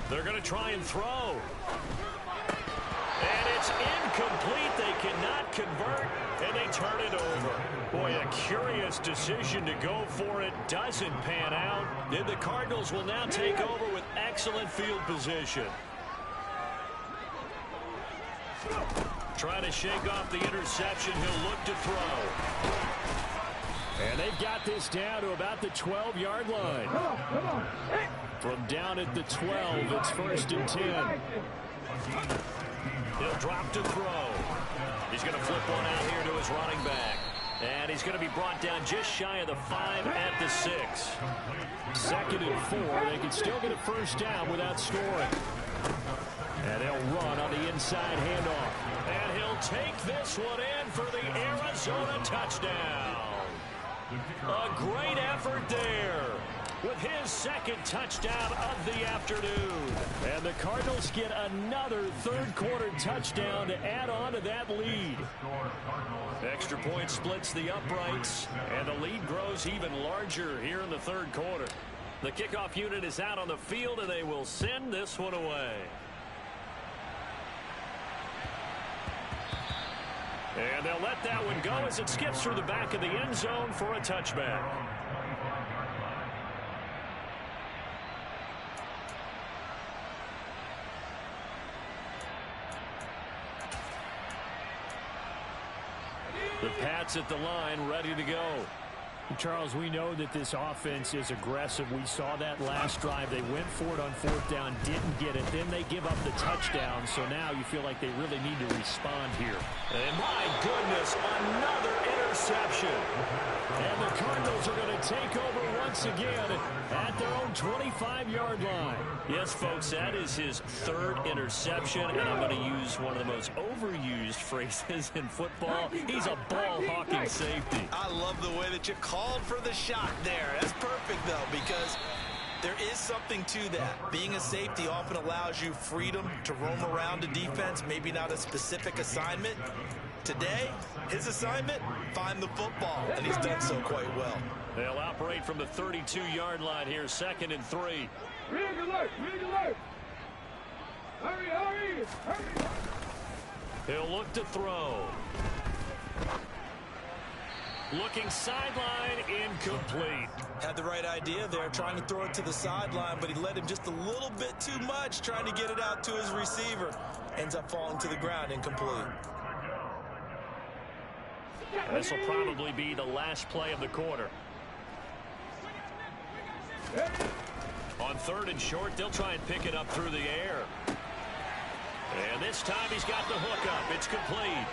They're going to try and throw. And it's incomplete. They cannot convert, and they turn it over. Boy, a curious decision to go for it. Doesn't pan out. And the Cardinals will now take over with excellent field position. Trying to shake off the interception. He'll look to throw. And they've got this down to about the 12-yard line. From down at the 12, it's first and 10. He'll drop to throw. He's going to flip one out here to his running back. And he's going to be brought down just shy of the 5 at the 6. Second and 4. They can still get a first down without scoring. And they'll run on the inside handoff. And he'll take this one in for the Arizona touchdown. A great effort there with his second touchdown of the afternoon. And the Cardinals get another third-quarter touchdown to add on to that lead. Extra point splits the uprights, and the lead grows even larger here in the third quarter. The kickoff unit is out on the field, and they will send this one away. And they'll let that one go as it skips through the back of the end zone for a touchback. The Pats at the line, ready to go. Charles, we know that this offense is aggressive. We saw that last drive. They went for it on 4th down, didn't get it. Then they give up the touchdown. So now you feel like they really need to respond here. And my goodness, another interception. And the Cardinals are going to take over once again at their own 25-yard line. Yes, folks, that is his 3rd interception. And I'm going to use one of the most overused phrases in football. He's a ball-hawking safety. I love the way that you called for the shot there. That's perfect, though, because there is something to that. Being a safety often allows you freedom to roam around a defense, maybe not a specific assignment. Today, his assignment, find the football, and he's done so quite well. They'll operate from the 32-yard line here, 2nd and 3. Rig alert! Rig alert! Hurry, hurry! Hurry! He'll look to throw. Looking sideline, incomplete. Had the right idea there, trying to throw it to the sideline, but he let him just a little bit too much, trying to get it out to his receiver. Ends up falling to the ground, incomplete. This will probably be the last play of the quarter. On 3rd and short, they'll try and pick it up through the air. And this time he's got the hook up. It's complete.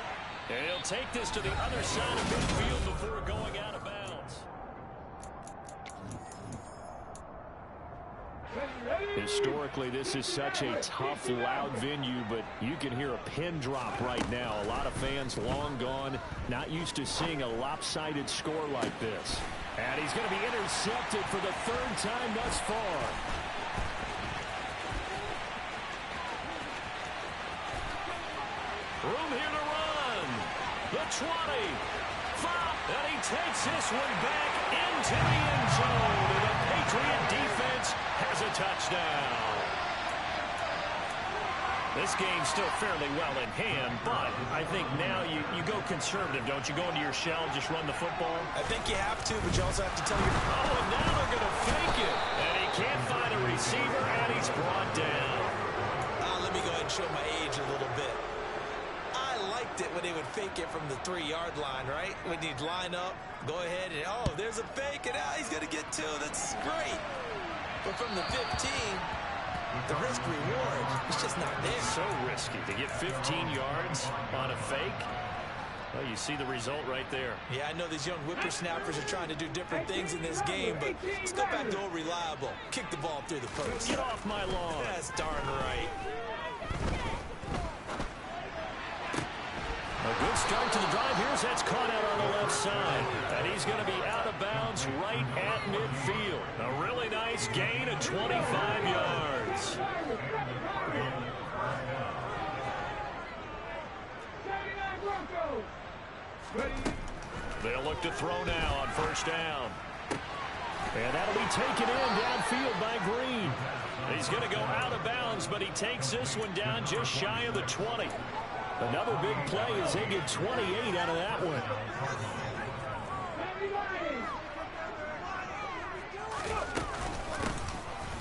And he'll take this to the other side of midfield before going out of bounds. Historically, this is such a tough, loud venue, but you can hear a pin drop right now. A lot of fans long gone, not used to seeing a lopsided score like this. And he's going to be intercepted for the 3rd time thus far. Room here to run. The 20. 5. And he takes this one back into the end zone. And the Patriot defense has a touchdown. This game's still fairly well in hand, but I think now you go conservative, don't you? Go into your shell, just run the football? I think you have to, but you also have to tell your... Oh, and now they're going to fake it. And he can't find a receiver, and he's brought down. Let me go ahead and show my age a little bit. I liked it when they would fake it from the 3-yard line, right? When you'd line up, go ahead, and oh, there's a fake, and he's going to get 2. That's great. But from the 15... the risk-reward is just not there. So risky to get 15 yards on a fake. Well, you see the result right there. Yeah, I know these young whippersnappers are trying to do different things in this game, but let's go back to old reliable. Kick the ball through the post. Get off my lawn. That's darn right. A good start to the drive. Here's that's caught out on the left side. And he's going to be out of bounds right at midfield. A really nice gain of 25 yards. They'll look to throw now on 1st down. And that'll be taken in downfield by Green. He's going to go out of bounds, but he takes this one down just shy of the 20. Another big play as they get 28 out of that one.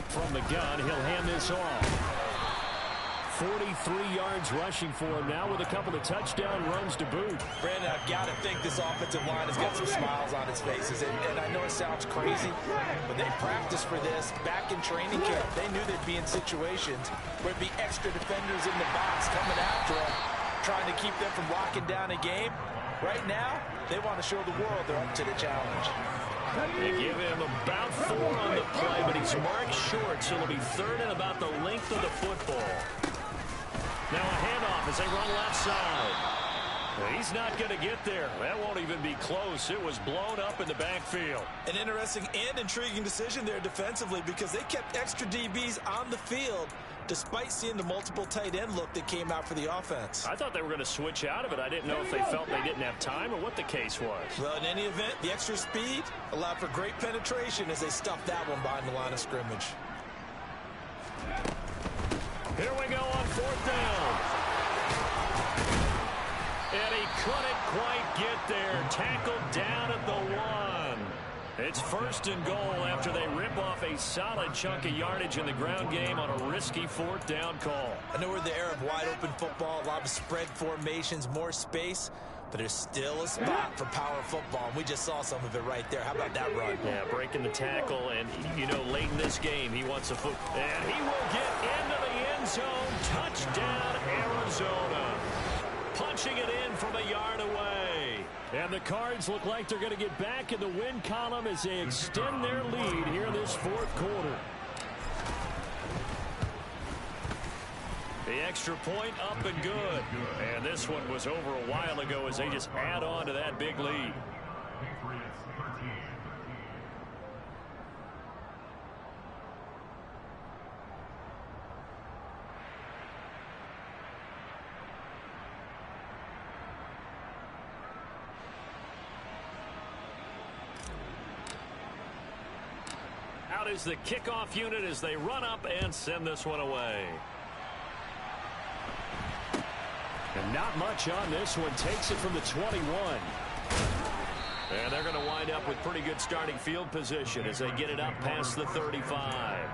From the gun, he'll hand this off. 43 yards rushing for him now with a couple of touchdown runs to boot. Brandon, I've got to think this offensive line has got some smiles on its faces. And I know it sounds crazy, but they practiced for this back in training camp. They knew they'd be in situations where it'd be extra defenders in the box coming after them, trying to keep them from locking down a game. Right now, they want to show the world they're up to the challenge. They give him about 4 on the play, but he's marked short, so it'll be 3rd and about the length of the football. Now a handoff as they run left side. He's not going to get there. That won't even be close. It was blown up in the backfield. An interesting and intriguing decision there defensively because they kept extra DBs on the field despite seeing the multiple tight end look that came out for the offense. I thought they were going to switch out of it. I didn't know if they felt they didn't have time or what the case was. Well, in any event, the extra speed allowed for great penetration as they stuffed that one behind the line of scrimmage. Here we go on 4th down. And he couldn't quite get there. Tackled down at the 1. It's 1st and goal after they rip off a solid chunk of yardage in the ground game on a risky 4th down call. I know we're in the era of wide open football, a lot of spread formations, more space. but there's still a spot for power football, and we just saw some of it right there. How about that run? Yeah, breaking the tackle, and, you know, late in this game, he wants a foot. And he will get into the end zone. Touchdown, Arizona. Punching it in from a yard away. And the Cards look like they're going to get back in the win column as they extend their lead here in this fourth quarter. The extra point up and good. And this one was over a while ago as they just add on to that big lead. Out is the kickoff unit as they run up and send this one away. And not much on this one. Takes it from the 21. And they're going to wind up with pretty good starting field position as they get it up past the 35.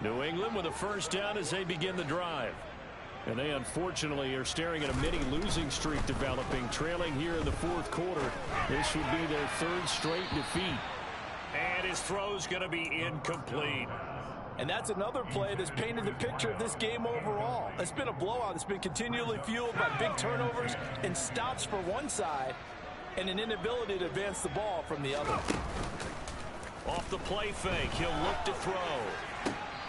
New England with a first down as they begin the drive. And they unfortunately are staring at a mini losing streak developing, trailing here in the fourth quarter. This would be their third straight defeat. And his throw's going to be incomplete. And that's another play that's painted the picture of this game overall. It's been a blowout. It's been continually fueled by big turnovers and stops for one side and an inability to advance the ball from the other. Off the play fake, he'll look to throw.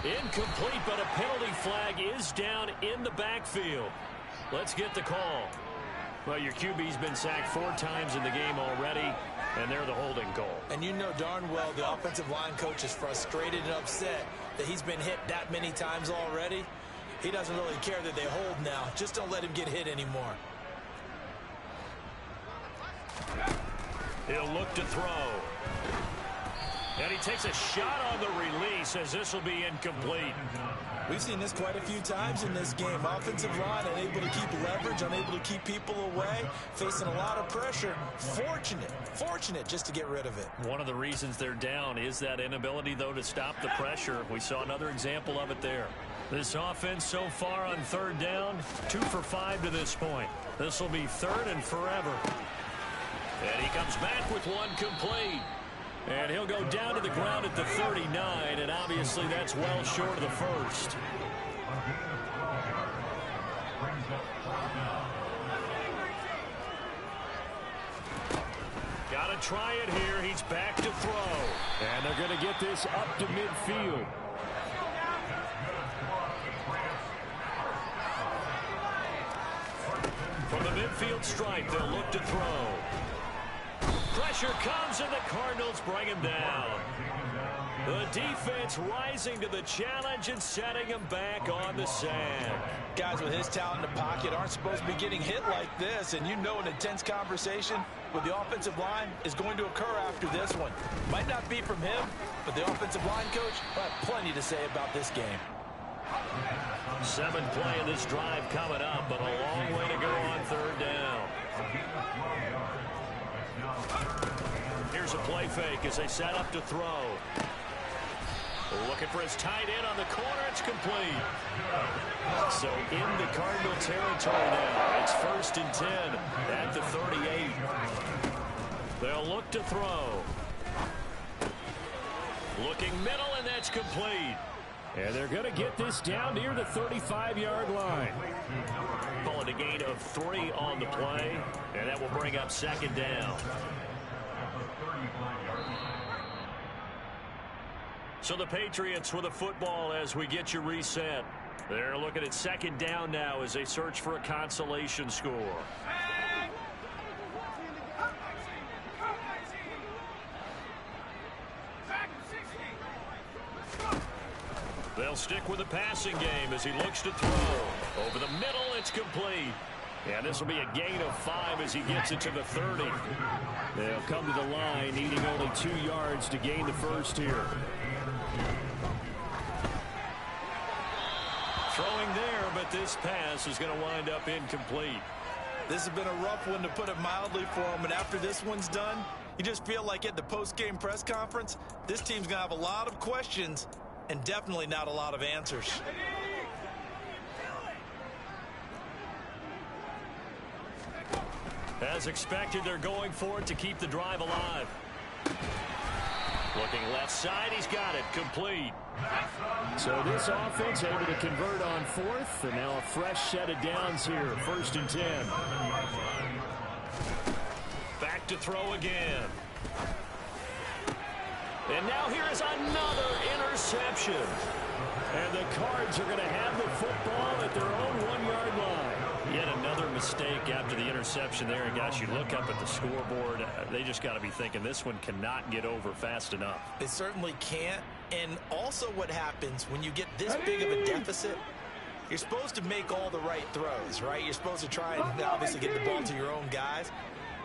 Incomplete, but a penalty flag is down in the backfield. Let's get the call. Well, your QB's been sacked 4 times in the game already, and they're the holding call. And you know darn well the offensive line coach is frustrated and upset that he's been hit that many times already. He doesn't really care that they hold now. Just don't let him get hit anymore. He'll look to throw. And he takes a shot on the release as this will be incomplete. We've seen this quite a few times in this game. Offensive line unable to keep leverage, unable to keep people away, facing a lot of pressure. Fortunate just to get rid of it. One of the reasons they're down is that inability, though, to stop the pressure. We saw another example of it there. This offense so far on third down, 2 for 5 to this point. This will be third and forever. And he comes back with one complete. And he'll go down to the ground at the 39, and obviously that's well short of the first. Got to try it here. He's back to throw. And they're going to get this up to midfield. From the midfield stripe, they'll look to throw. Pressure comes, and the Cardinals bring him down. The defense rising to the challenge and setting him back on the sand. Guys with his talent in the pocket aren't supposed to be getting hit like this, and you know an intense conversation with the offensive line is going to occur after this one. Might not be from him, but the offensive line coach will have plenty to say about this game. 7th play of this drive coming up, but a long way to go on third down. Here's a play fake as they set up to throw. Looking for his tight end on the corner. It's complete. So in the Cardinal territory now. It's 1st and 10 at the 38. They'll look to throw. Looking middle, and that's complete. And they're going to get this down near the 35-yard line. Call it a gain of 3 on the play, and that will bring up 2nd down. So the Patriots with a football as we get you reset. They're looking at 2nd down now as they search for a consolation score. They'll stick with the passing game as he looks to throw. Over the middle, it's complete. And this will be a gain of 5 as he gets it to the 30. They'll come to the line, needing only 2 yards to gain the first here. Throwing there, but this pass is going to wind up incomplete. This has been a rough one, to put it mildly, for him. And after this one's done, you just feel like at the post-game press conference, this team's going to have a lot of questions and definitely not a lot of answers. As expected, they're going for it to keep the drive alive. Looking left side, he's got it, complete. So this offense able to convert on fourth, and now a fresh set of downs here, 1st and 10. Back to throw again. And now here is another interception. And the Cards are going to have the football at their own 1-yard line. Yet another mistake after the interception there. And guys, you look up at the scoreboard, they just got to be thinking this one cannot get over fast enough. It certainly can't. And also what happens when you get this big of a deficit, you're supposed to make all the right throws, right? You're supposed to try and obviously get the ball to your own guys.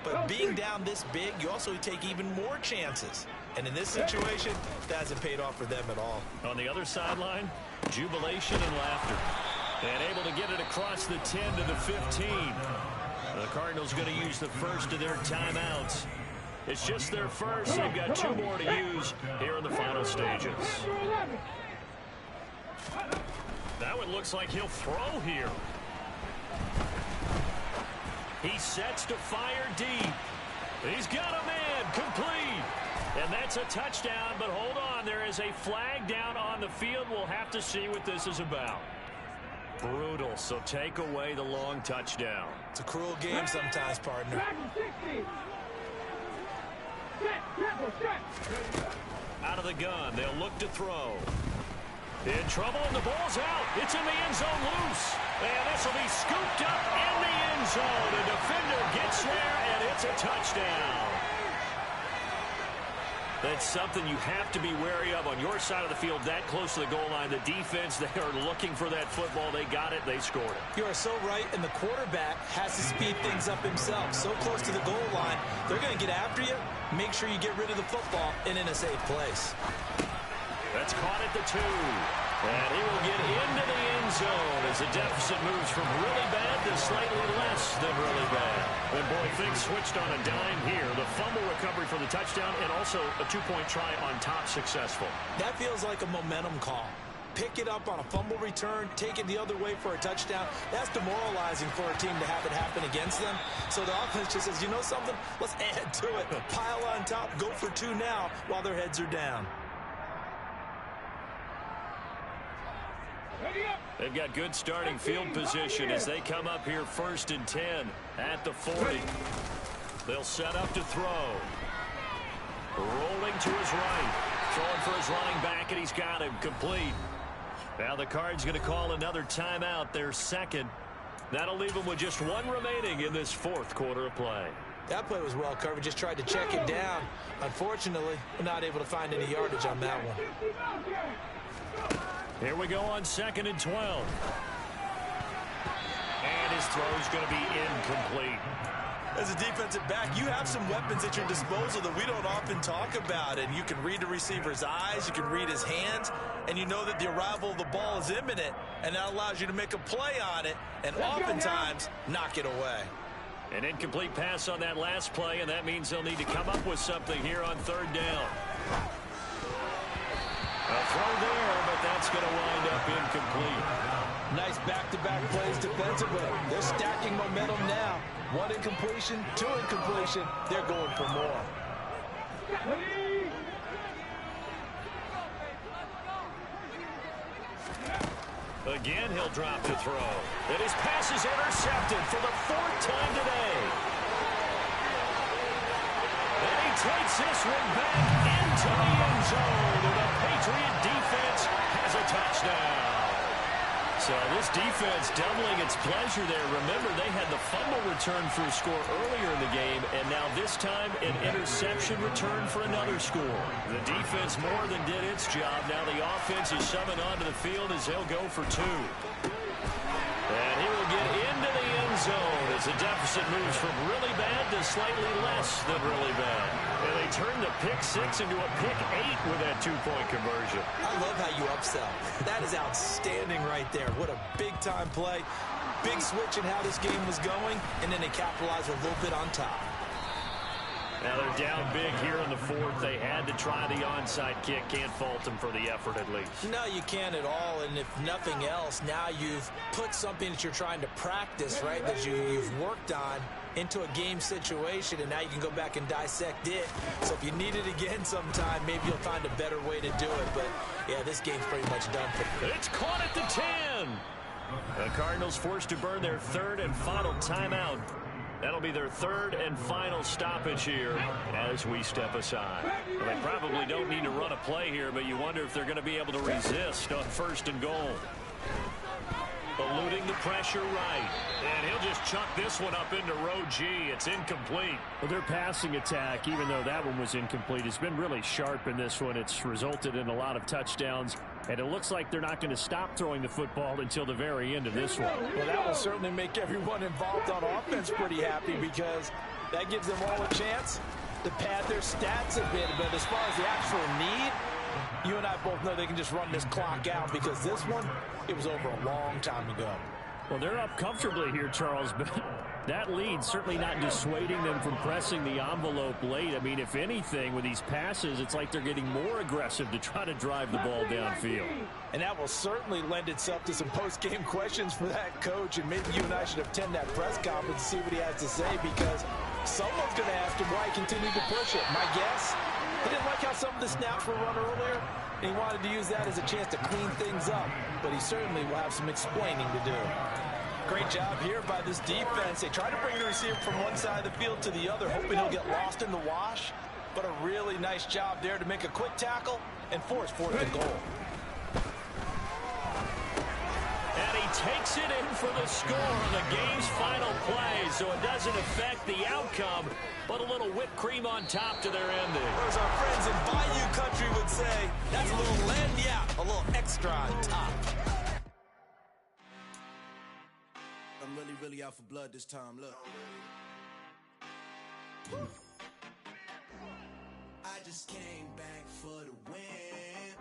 But being down this big, you also take even more chances. And in this situation, that hasn't paid off for them at all. On the other sideline, jubilation and laughter. And able to get it across the 10 to the 15. The Cardinals going to use the first of their timeouts. It's just their first. They've got 2 more to use here in the final stages. That one looks like he'll throw here. He sets to fire deep. He's got a man, complete. And that's a touchdown, but hold on. There is a flag down on the field. We'll have to see what this is about. Brutal, so take away the long touchdown. It's a cruel game sometimes, partner. Out of the gun, they'll look to throw. In trouble, and the ball's out. It's in the end zone loose. And this will be scooped up in the end zone. The defender gets there, and it's a touchdown. That's something you have to be wary of on your side of the field, that close to the goal line. The defense, they are looking for that football. They got it. They scored it. You are so right, and the quarterback has to speed things up himself. So close to the goal line, they're going to get after you. Make sure you get rid of the football and in a safe place. That's caught at the 2. And he will get into the end zone as the deficit moves from really bad to slightly less than really bad. And boy, things switched on a dime here. The fumble recovery for the touchdown and also a 2-point try on top successful. That feels like a momentum call. Pick it up on a fumble return, take it the other way for a touchdown. That's demoralizing for a team to have it happen against them. So the offense just says, you know something? Let's add to it. Pile on top, go for 2 now while their heads are down. They've got good starting field position as they come up here 1st and 10 at the 40. They'll set up to throw. Rolling to his right. Throwing for his running back, and he's got him complete. Now the Cards going to call another timeout, their second. That'll leave them with just 1 remaining in this 4th quarter of play. That play was well covered. Just tried to check it down. Unfortunately, we're not able to find any yardage on that one. Here we go on 2nd and 12. And his throw's going to be incomplete. As a defensive back, you have some weapons at your disposal that we don't often talk about. And you can read the receiver's eyes, you can read his hands, and you know that the arrival of the ball is imminent, and that allows you to make a play on it and oftentimes knock it away. An incomplete pass on that last play, and that means they'll need to come up with something here on 3rd down. A throw there, but that's going to wind up incomplete. Nice back-to-back plays defensively. They're stacking momentum now. 1 incompletion, 2 incompletion. They're going for more. Again, he'll drop to throw. And his pass is intercepted for the 4th time today. And he takes this one back into the end zone. And the Patriot defense has a touchdown. So this defense doubling its pleasure there. Remember, they had the fumble return for a score earlier in the game, and now this time an interception return for another score. The defense more than did its job. Now the offense is shoving onto the field as they'll go for 2. And he will get into the end zone as the deficit moves from really bad to slightly less than really bad. And they turn the pick 6 into a pick 8 with that 2-point conversion. I love how you upsell. That is outstanding right there. What a big-time play. big switch in how this game was going, and then they capitalized a little bit on top. Now they're down big here in the fourth. They had to try the onside kick. Can't fault them for the effort at least. No, you can't at all. And if nothing else, now you've put something that you're trying to practice, right, that you've worked on into a game situation, and now you can go back and dissect it. So if you need it again sometime, maybe you'll find a better way to do it. But, yeah, this game's pretty much done for you. It's caught at the 10. The Cardinals forced to burn their third and final timeout. That'll be their third and final stoppage here as we step aside. Well, they probably don't need to run a play here, but you wonder if they're going to be able to resist on first and goal. Eluding the pressure right. And he'll just chuck this one up into row G. It's incomplete. Well, their passing attack, even though that one was incomplete, has been really sharp in this one. It's resulted in a lot of touchdowns. And it looks like they're not going to stop throwing the football until the very end of this one. Well, that will certainly make everyone involved on offense pretty happy, because that gives them all a chance to pad their stats a bit. But as far as the actual need, you and I both know they can just run this clock out, because this one, it was over a long time ago. Well, they're up comfortably here, Charles, but that lead certainly not dissuading them from pressing the envelope late. I mean, if anything, with these passes, it's like they're getting more aggressive to try to drive the ball downfield. And that will certainly lend itself to some post-game questions for that coach, and maybe you and I should attend that press conference to see what he has to say, because someone's going to ask him why he continued to push it. My guess, he didn't like how some of the snaps were run earlier, and he wanted to use that as a chance to clean things up, but he certainly will have some explaining to do. Great job here by this defense. They try to bring the receiver from one side of the field to the other, hoping he'll get lost in the wash, but a really nice job there to make a quick tackle and force fourth and goal. And he takes it in for the score on the game's final play, so it doesn't affect the outcome, but a little whipped cream on top to their ending. Or as our friends in Bayou Country would say, that's a little lagniappe, a little extra on top. I'm really out for blood this time, look. I just came back for the win.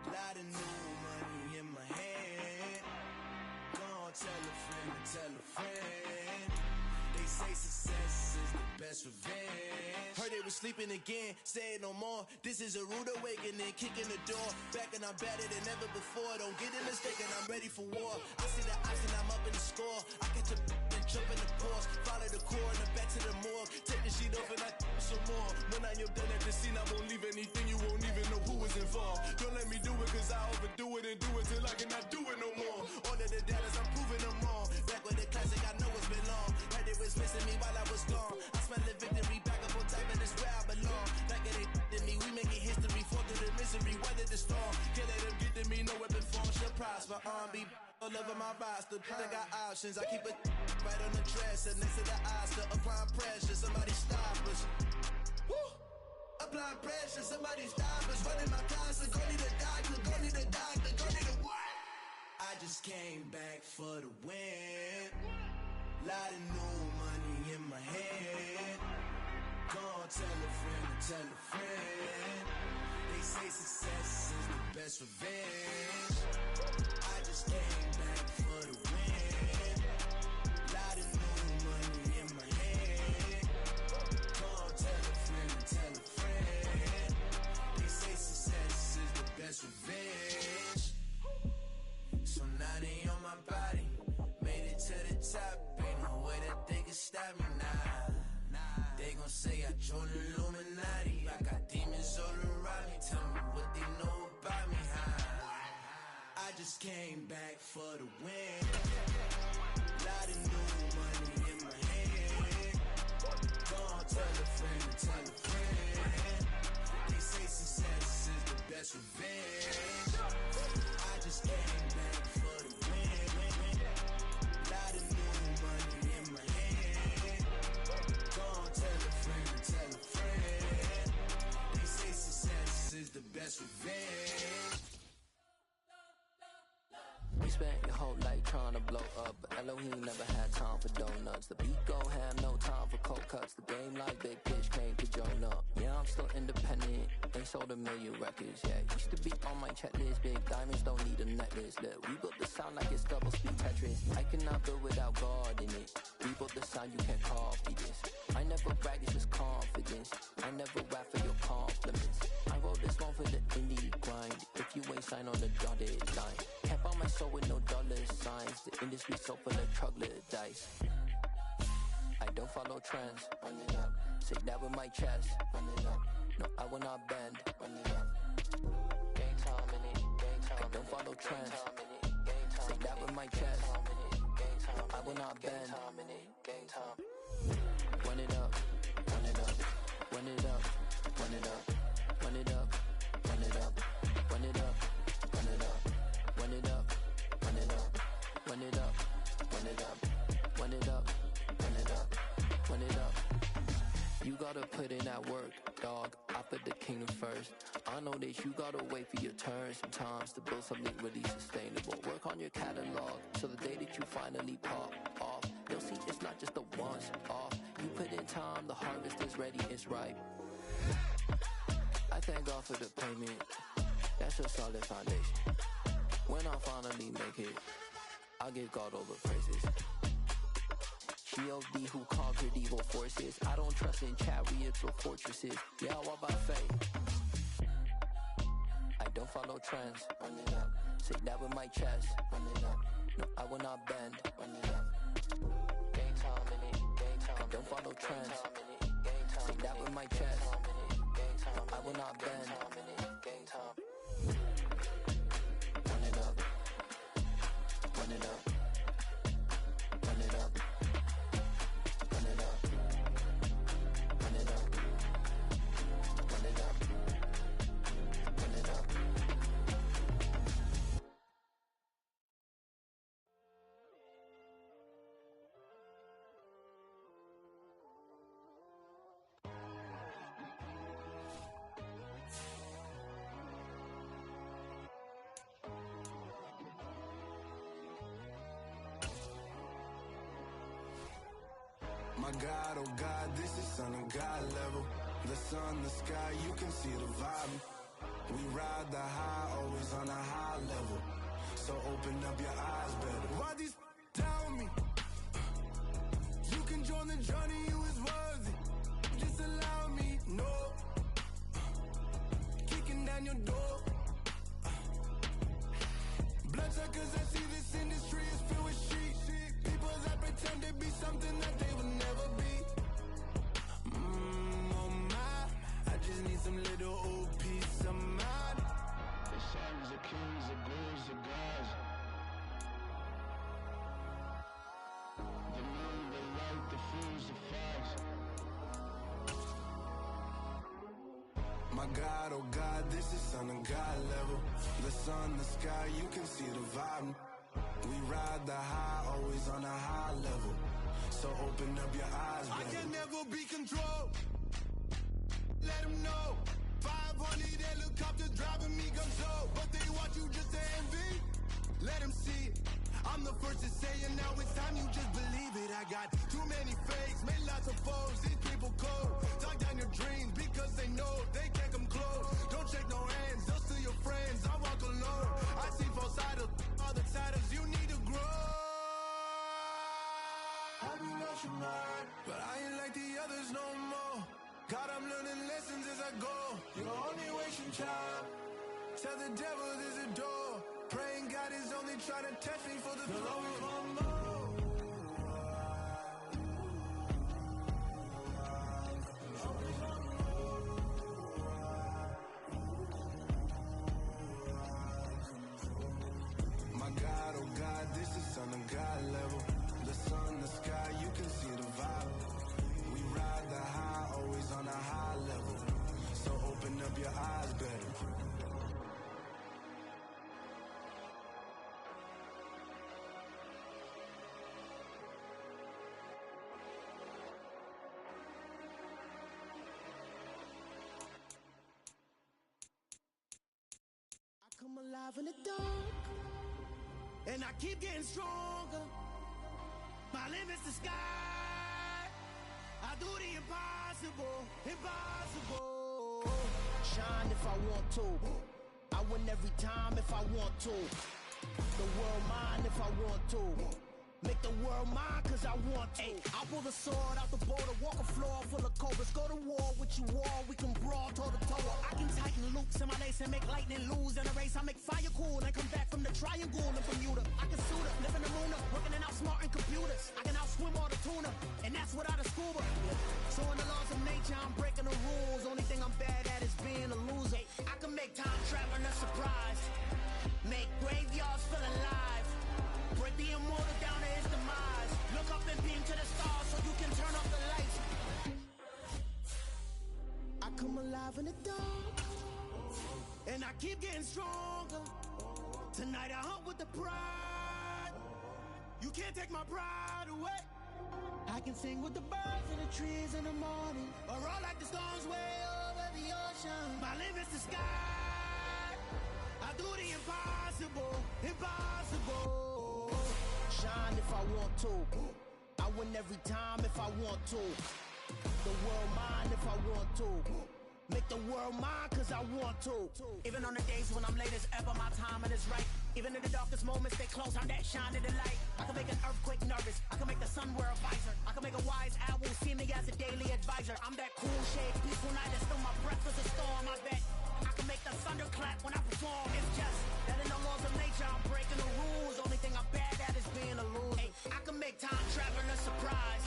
Lot of new money in my hand. Gonna tell a friend to tell a friend. They say success is the best revenge. Heard they was sleeping again, say it no more. This is a rude awakening, kicking the door. Back and I'm better than ever before. Don't get it mistaken, I'm ready for war. I see the option, I'm up in the score. I catch a and jump in the course. Follow the core and the back to the morgue. Take the sheet off and I some more. When I am done at the scene, I won't leave anything. You won't even know who was involved. Don't let me do it, cause I overdo it and do it till I cannot do it no more. All of the dallas, I'm proving them wrong. Back with the classic, I know it's been long. Heard it was missing me while I was gone. I smell the victory back up on top, and it's where I belong. Like it ain't to me, we making history. Fall through the misery, weather the storm. Can't let them get to me, no weapon form shall prosper. Be all over my roster. I got options, I keep it right on the dresser. Next to the Oscar, applying pressure. Somebody stop us. Woo! Applying pressure, somebody stop us. Running my closet, go need a doctor, go need a doctor, go need a what? I just came back for the win. Lot of new money in my hand. Gonna tell a friend to tell a friend. They say success is the best revenge. I just came back for the win. Lot of new money in my hand. Gonna tell a friend to tell a friend. They say success is the best revenge. So now they on my body. Made it to the top. Ain't no way that they can stop me now. They gon' say I joined the Illuminati. I got demons all around me. Tell me what they know about me, huh? I just came back for the win. Lot of new money in my hand. Gonna tell a friend to tell a friend. They say success is the best revenge. I just came back for the win. Lot of new money in my hand. Gonna tell a friend to tell a friend. They say success is the best revenge. spent your whole life trying to blow up, but Elohim never had time for donuts. The beat gon' have no time for cold cuts. The game like Big Pitch came to join up. Yeah, I'm still independent, ain't sold a million records yet. Used to be on my checklist, big diamonds don't need a necklace. Look, we built the sound like it's double speed Tetris. I cannot build without God in it. We built the sound, you can't copy this. I never brag, it's just confidence. I never rap for your compliments. I wrote this one for the indie grind. If you ain't signed on the dotted line, can't buy my soul with no dollar signs. The industry so full of troglodytes. I don't follow trends. Run it up. Say that with my chest. Run it up. No, I will not bend. Run it up. Gang time in it. Gang time. I don't follow trends. Say that with my chest. I will not bend. Gang time. Run it up. Run it up. Run it up. Run it up. Run it up. Run it up. Run it up. Run it up. Run it up. Run it up. Run it up. Run it up. Run it up. Run it up. Run it up. You gotta put in that work, dog. I put the kingdom first. I know that you gotta wait for your turn sometimes to build something really sustainable. Work on your catalog so the day that you finally pop off, you'll see it's not just a once off. You put in time, the harvest is ready, it's ripe. I thank God for the payment. That's a solid foundation. When I finally make it, I'll give God all the praises. G.O.D. who conquered evil forces. I don't trust in chariots or fortresses. Yeah, I walk by faith. I don't follow trends. Run it up. Say that with my chest. Run it up. No, I will not bend. Run it up. Gang time in it. Gang time. I don't follow trends. Say that with my chest. No, I will not bend. Gang time. Run it up. Run it up. Run it up. Run it up. Run it up. Run it up. Run it up. My God, oh God, this is Son of God level. The sun, the sky, you can see the vibe. We ride the high, always on a high level. So open up your eyes better. Why these tell me? You can join the journey, you is worthy. Just allow me, no. Kicking down your door. Bloodsuckers, I see this industry is filled with sheep. People that pretend to be something that they will never be. Oh my, I just need some little old peace of mind. The sons of kings, the bulls of gods. The moon, the light, the fools, the facts. My God, oh God, this is Son of God level. The sun, the sky, you can see the vibe. We ride the high, always on a high level. So open up your eyes, baby. I can never be controlled. Let them know. 500 helicopters driving me gunso. But they want you just to envy. Let them see it. I'm the first to say it, now it's time you just believe it. I got too many fakes, made lots of foes. These people cold. Talk down your dreams because they know they can't come close. Don't shake no hands, they'll steal your friends. I walk alone. I see false idols, all the titles you need to grow. I be what you mind, but I ain't like the others no more. God, I'm learning lessons as I go. You're only wasting time. Tell the devil there's a door. Praying God is only trying to test me for the always want more. My God, oh God, this is Son of God level. The sun, the sky, you can see the vibe. We ride the high, always on a high level. So open up your eyes better. Come alive in the dark. and I keep getting stronger. My limit's the sky. I do the impossible, impossible. Shine if I want to. I win every time if I want to. The world mine if I want to. Make the world mine cause I want to. Ay, I pull the sword out the border, walk a floor full of cobras. Go to war with you all, we can brawl toe to toe. I can tighten loops in my lace and make lightning lose in a race. I make fire cool and come back from the triangle in Bermuda. I can suit up, live in the moon up, working and outsmarting computers. I can outswim all the tuna, and that's without a scuba. So in the laws of nature, I'm breaking the rules. Only thing I'm bad at is being a loser. I can make time traveling a surprise, make graveyards feel alive. Break the immortal down to his demise. Look up and beam to the stars so you can turn off the lights. I come alive in the dark, and I keep getting stronger. Tonight I hunt with the pride. You can't take my pride away. I can sing with the birds and the trees in the morning, or roll like the storms way over the ocean. My limit's the sky. I do the impossible, impossible. Shine if I want to. I win every time if I want to. The world mine if I want to. Make the world mine cause I want to. Even on the days when I'm late as ever, my timing is right. Even in the darkest moments, they close, I'm that shine of the light. I can make an earthquake nervous, I can make the sun wear a visor. I can make a wise owl see me as a daily advisor. I'm that cool shade, peaceful night that still my breath is a storm, I bet. I can make the thunder clap when I perform. It's just that in the laws of nature, I'm breaking the rules. Only thing I'm bad at is being a loser. Ay, I can make time traveling a surprise,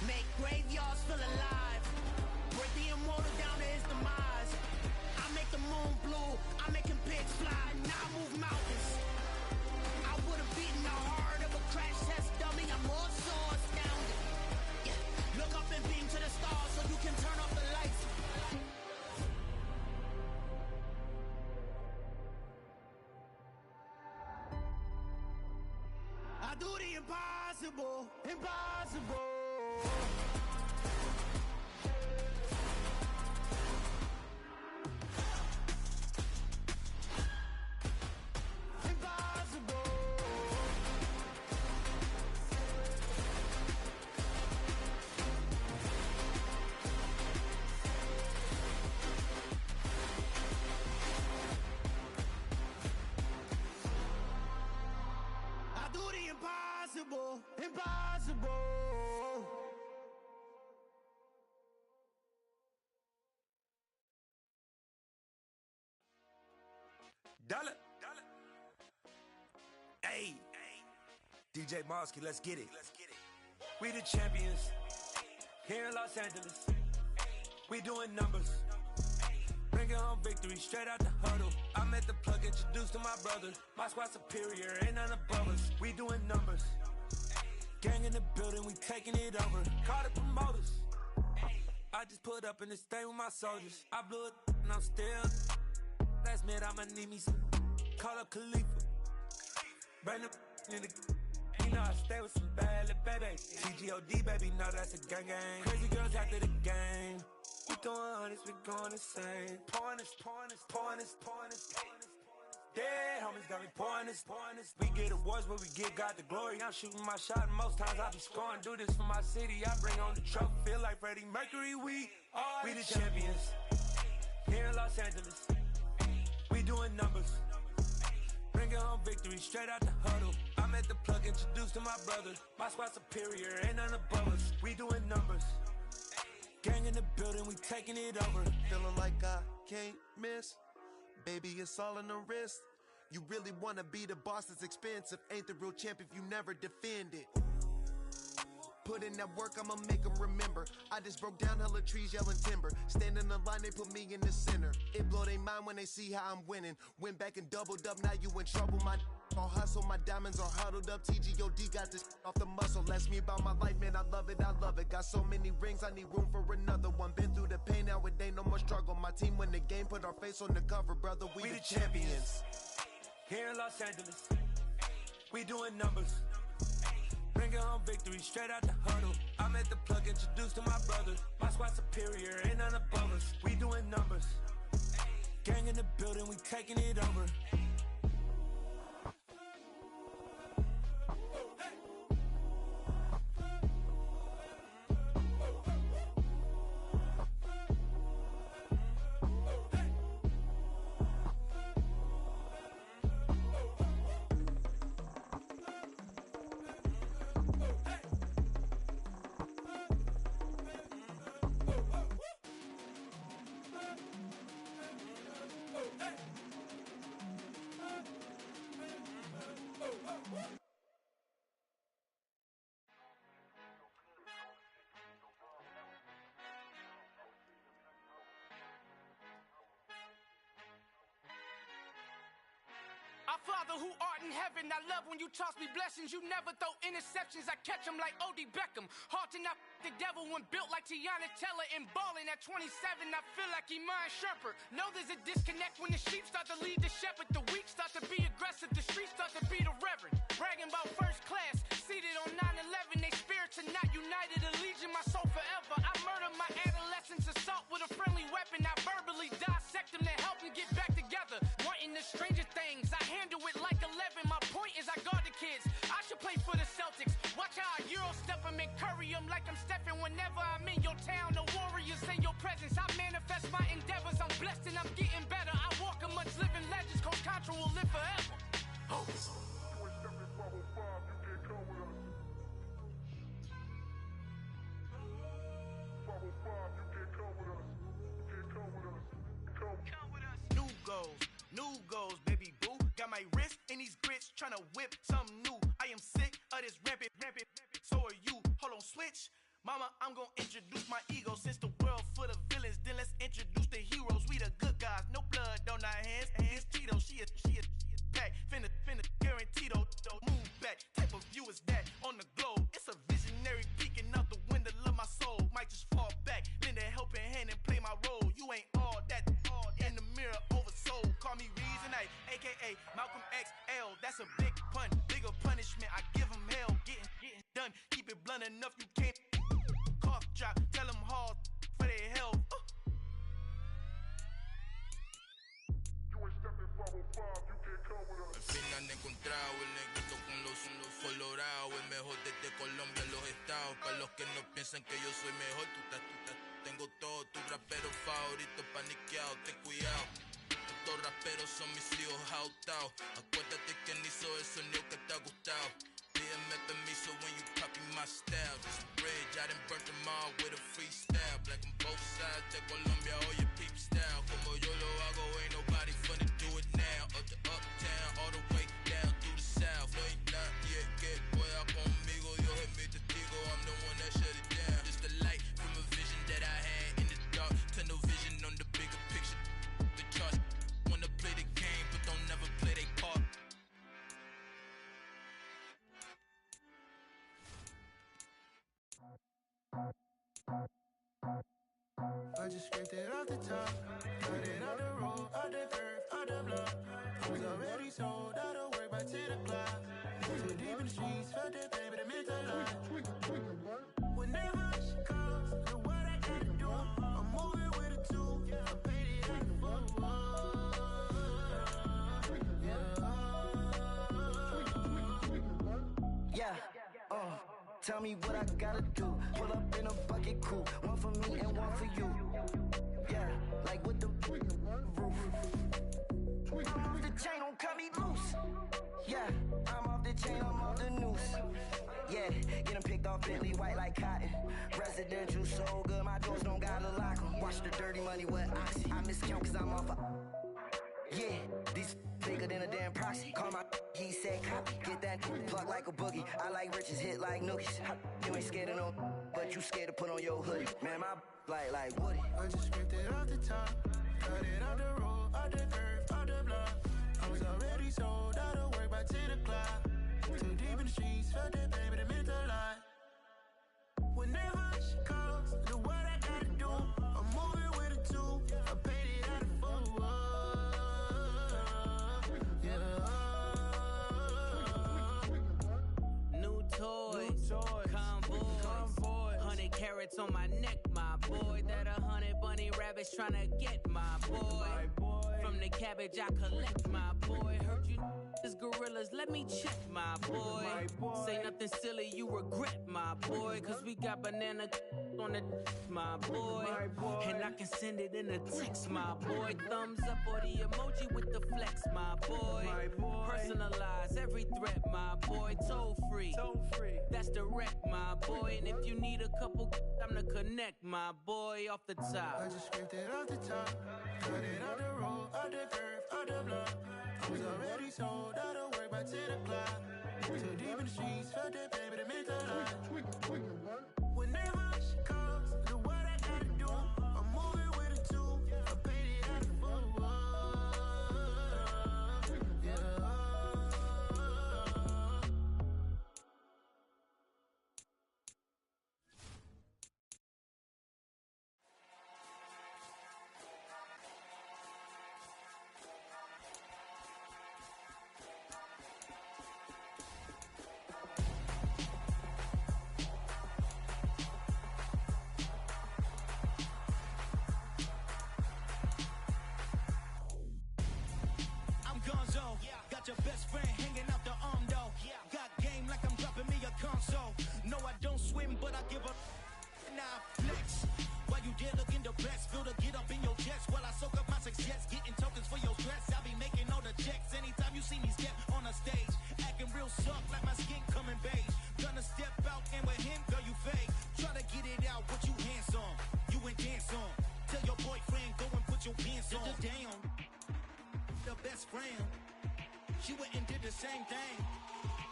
make graveyards feel alive. Break the immortal down to his demise. I make the moon blue, I'm making pigs fly. Now I move mountains. I would have beaten the heart of a crash test dummy. I'm more so astounded. Yeah. Look up and beam to the stars so you can turn off the lights. I do the impossible, impossible. Impossible, impossible. Dollar. Hey, DJ Mosky, let's get it. We the champions here in Los Angeles. We doing numbers. Bringing home victory straight out the huddle. I'm at the plug, introduced to my brother. My squad superior, ain't none above us. We doing numbers. Gang in the building, we taking it over. Call the promoters. I just put up in this thing with my soldiers. I blew it and I'm still. Last minute I'ma need me some. Call up Khalifa. Bring the in the. You know I stay with some bad little baby. TGOD baby, know that's a gang gang. Crazy girls after the game. We throwing hundreds, we going insane. Pouring this. Dead homies got me pouring this. We get awards, but we give God the glory. I'm shooting my shot, and most times I be scoring. Do this for my city, I bring on the trophy. Feel like Freddie Mercury, we the champions here in Los Angeles. We doing numbers. Bringing home victory straight out the huddle. I'm at the plug, introduced to my brother. My squad superior, ain't none above us. We doing numbers. Gang in the building, we taking it over. Feeling like I can't miss. Baby, it's all in the wrist. You really wanna be the boss, it's expensive. Ain't the real champ if you never defend it. Put in that work, I'ma make them remember. I just broke down hella trees, yelling timber. Stand in the line, they put me in the center. It blow their mind when they see how I'm winning. Went back and doubled up, now you in trouble. My all hustle, my diamonds are huddled up. TGOD got this off the muscle. Ask me about my life, man, I love it. Got so many rings, I need room for another one. Been through the pain, now it ain't no more struggle. My team win the game, put our face on the cover, brother. We the champions. Here in Los Angeles, we doing numbers. Bringing home victory straight out the huddle. I'm at the plug, introduced to my brother. My squad superior, ain't none above us. We doing numbers. Gang in the building, we taking it over. who art in heaven. I love when you toss me blessings. You never throw interceptions. I catch them like O.D. Beckham. Hard to not the devil when built like Tiana Teller and balling at 27. I feel like Iman Shumpert. Know there's a disconnect when the sheep start to lead the shepherd. The weak start to be aggressive. The streets start to be the reverend. Bragging about first class. Seated on 9/11. They spirits are not united. A legion, my soul forever. I murder my adolescence. Assault with a friendly weapon. I verbally dissect them to help them get back together. Wanting the stranger things. I handle it like 11. My point is I guard the kids. I should play for the Celtics. Watch how I Euro step them and curry them like I'm Stephen. Whenever I'm in your town, the Warriors in your presence. I manifest my endeavors. I'm blessed and I'm getting better. I walk amongst living legends. Coach Contra will live forever. New goals, baby boo. Got my wrist in these grits, tryna whip something new. I am sick of this rampant. So are you. Hold on, switch. Mama, I'm gonna introduce my ego. Since the world full of villains, then let's introduce the heroes. We the good guys, no blood on our hands. Hands Tito, she is back. Finna, guaranteed, don't move back. Type of view is that on the globe? It's a visionary peeking out the window of my soul. Might just fall back, lend a helping hand and play my role. You ain't all that in the mirror oversold. Call me Reason A, aka Malcolm XL. That's a big pun, bigger punishment. I give him hell, getting done. Keep it blunt enough, you can't cough drop. Tell them hard for their health. Al fin han encontrado el negrito con los colorados. El mejor desde Colombia a los estados. Para los que no piensan que yo soy mejor, tengo todo. Tu rapero favorito paniqueado, ten cuidado. Estos raperos son mis hijos jautados. Acuérdate quién hizo el sonido que te ha gustado. Pídeme permiso when you copy my style. This bridge, I done burnt them all with a freestyle. Black on both sides de Colombia, oye peep style. Como yo lo hago, ain't nobody finna do it now. Up to uptown, all the way down through the south. No hay nadie que pueda conmigo, Dios es mi testigo. I'm the one that shut it down. Just the light from a vision that I had in the dark. Tunnel vision on the bigger picture. The charts wanna play the game, but don't never play their part. I just scraped it off the top, cut it off the road, off the curve, off the block. I was already sold out of work by 10 o'clock. Too deep in the streets, felt that pain, but it meant a lot. Whenever she calls, know what I gotta do. I'm moving with a two, I paid it out the full. Tell me what I gotta do. Pull up in a bucket crew, one for me and one for you. Yeah, like with the roof. I'm off the chain, don't cut me loose. Yeah, I'm off the chain, I'm off the noose. Yeah, get them picked off Bentley, white like cotton. Residential so good, my doors don't gotta lock 'em. Watch the dirty money with Oxy. I miscount cause I'm off yeah, these bigger than a damn proxy. Call my he said copy. Get that plug like a boogie. I like riches, hit like nookies. You ain't scared of no, but you scared to put on your hoodie. Man, my like Woody. I just scraped it off the top, cut it off the road, off the curve, off the block. I was already sold out of work by 10 o'clock. Too deep in the streets, felt that pain, but it meant a lot. Whenever she calls, know what I gotta do. I'm moving with a two, I paid it out of full. Convoy, 100 carats on my neck, my boy. That 100 bunny rabbits tryna get my boy. From the cabbage I collect, my boy. Heard you is gorillas, let me check, my boy. Say nothing silly, you regret, my boy. Cause we got banana on the my boy. And I can send it in a text, my boy. Thumbs up or the emoji with the flex, my boy. Personalize every threat, my boy. Toll free, that's direct, my boy. And if you need a couple, I'm the connect, my boy. Off the top, I just scraped it off the top, cut it off the road, off the curve, off the block. I was already sold out of work by 10 o'clock. Too deep in the streets, felt that pain, but it meant a lot. Whenever she calls, know what I gotta do. I'm moving with a two, I paid it out of full. same thing.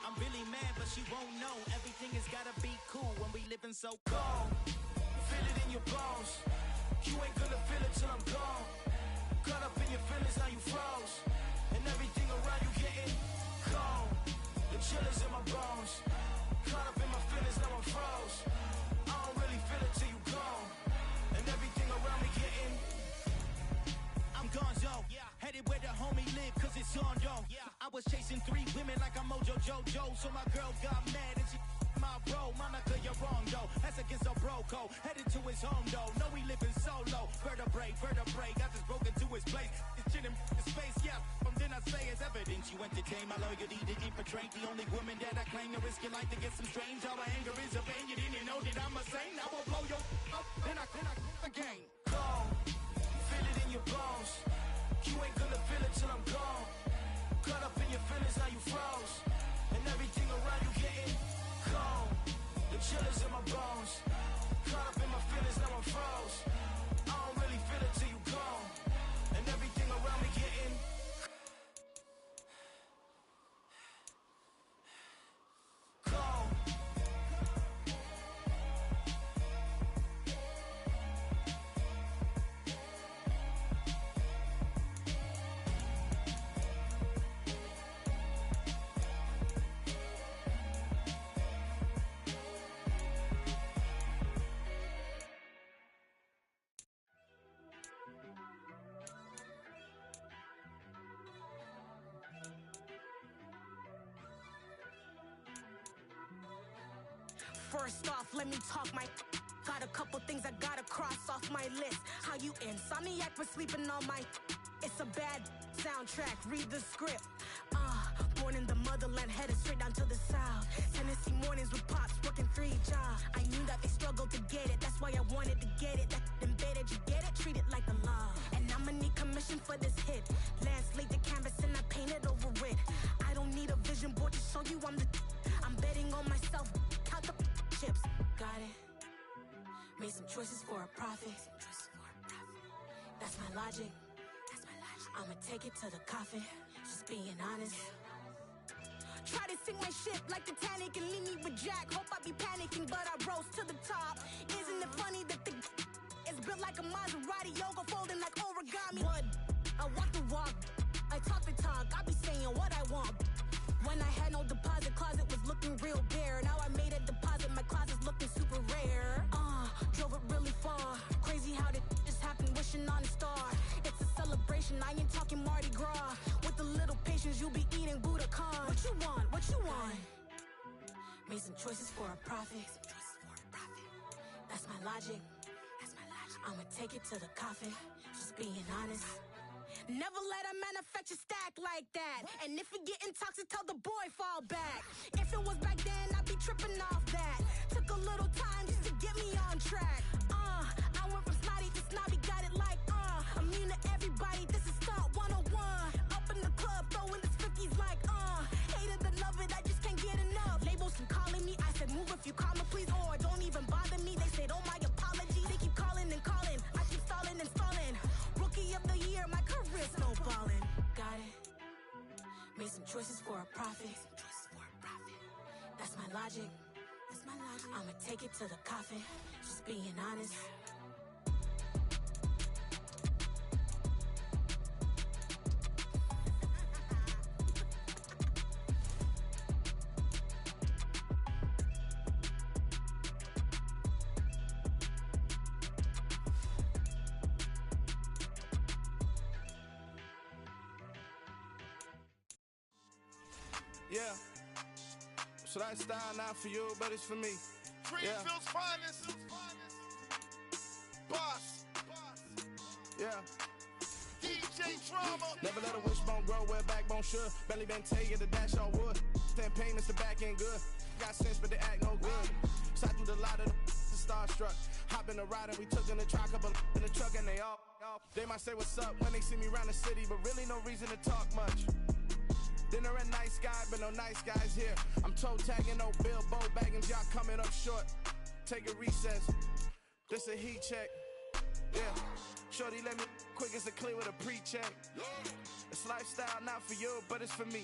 I'm really mad, but she won't know. Everything has gotta be cool when we living so cold. Feel it in your bones. You ain't gonna feel it till I'm gone. Caught up in your feelings, now you froze. And everything around you getting cold. The chill is in my bones. Caught up in my feelings, now I'm froze. I don't really feel it till you gone. And everything around me getting. I'm gonzo, headed where the homie live, cause it's on though. I was chasing 3 women like I'm Mojo Jojo, so my girl got mad and she my bro. Monica, you're wrong though, that's against a bro code. Headed to his home though, no we living solo. Vertebrae, got this broken to his place. It's chin in his face, yeah. From then I say it's evidence you entertain my loyalty to infiltrate. The only woman that I claim to risk your life to get some strange. All my anger is a pain, you didn't know that I'm a saint. I will blow your up, then I again. Gone, feel it in your bones. You ain't gonna feel it till I'm gone. Caught up in your feelings, now you froze. And everything around you getting cold. The chill is in my bones. Caught up in my feelings, now I'm froze. I don't really feel it till you gone. And everything around me getting cold. First off, let me talk my. Got a couple things I gotta cross off my list. How you insomniac for sleeping on my. It's a bad soundtrack, read the script. Born in the motherland, headed straight down to the south. Tennessee mornings with pops, working 3 jobs. I knew that they struggled to get it, that's why I wanted to get it. That embedded, you get it, treat it like a law. And I'ma need commission for this hit. Lance laid the canvas and I painted over it. I don't need a vision board to show you I'm the. I'm betting on myself, count the chips. Got it. Made some choices for a profit. That's my logic. I'ma take it to the coffin. Just being honest. Try to sink my ship like Titanic and leave me with Jack. Hope I be panicking, but I rose to the top. Isn't it funny that the is built like a Maserati, yoga folding like origami? What? I walk the walk, I talk the talk. I be saying what I want. When I had no deposit, closet was looking real bare. Now I made a deposit, my closet's looking super rare. Drove it really far. Crazy how did just happen, wishing on a star. It's a celebration, I ain't talking Mardi Gras. With a little patience, you'll be eating Budokan. What you want? What you want? Made some choices for a profit. That's my logic. I'ma take it to the coffin. Just being honest. Never let a manufacture stack like that. And if it getting toxic, tell the boy fall back. If it was back then, I'd be tripping off that. Took a little time just to get me on track. I went from snotty to snobby, got it like immune to everybody, this is stunt 101. Up in the club, throwing this 50s like hate it and love it, I just can't get enough. Labels keep calling me, I said move if you call me please, or don't even bother me. They said oh my apologies, they keep calling and calling. I keep stalling and stalling. Rookie of the year, my career snowballing. Got it. Made some choices for a profit. That's my logic. I'ma take it to the coffin. Just being honest. Yeah. So that style not for you, but it's for me. Greenfield's finest. Boss. Yeah. DJ Drama. Never let a wishbone grow where backbone should. Belly been taking the dash on wood. 10 payments, the back ain't good. Got sense, but they act no good. Side through the lot of the starstruck. Hop in the ride and we took in the truck, couple in the truck and they all. They might say what's up when they see me around the city, but really no reason to talk much. Dinner at Nice Guy, but no nice guys here. I'm toe tagging, no Bilbo baggins, y'all coming up short. Take a recess. This a heat check. Yeah. Shorty let me quick as a clear with a pre-check. It's lifestyle not for you, but it's for me.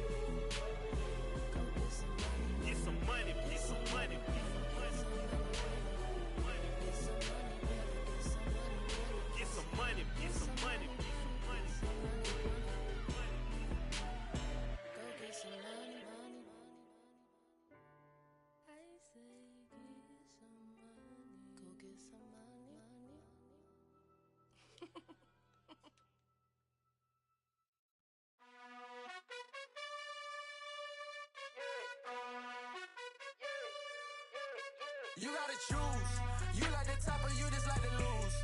You gotta choose. You like the top or you just like to lose.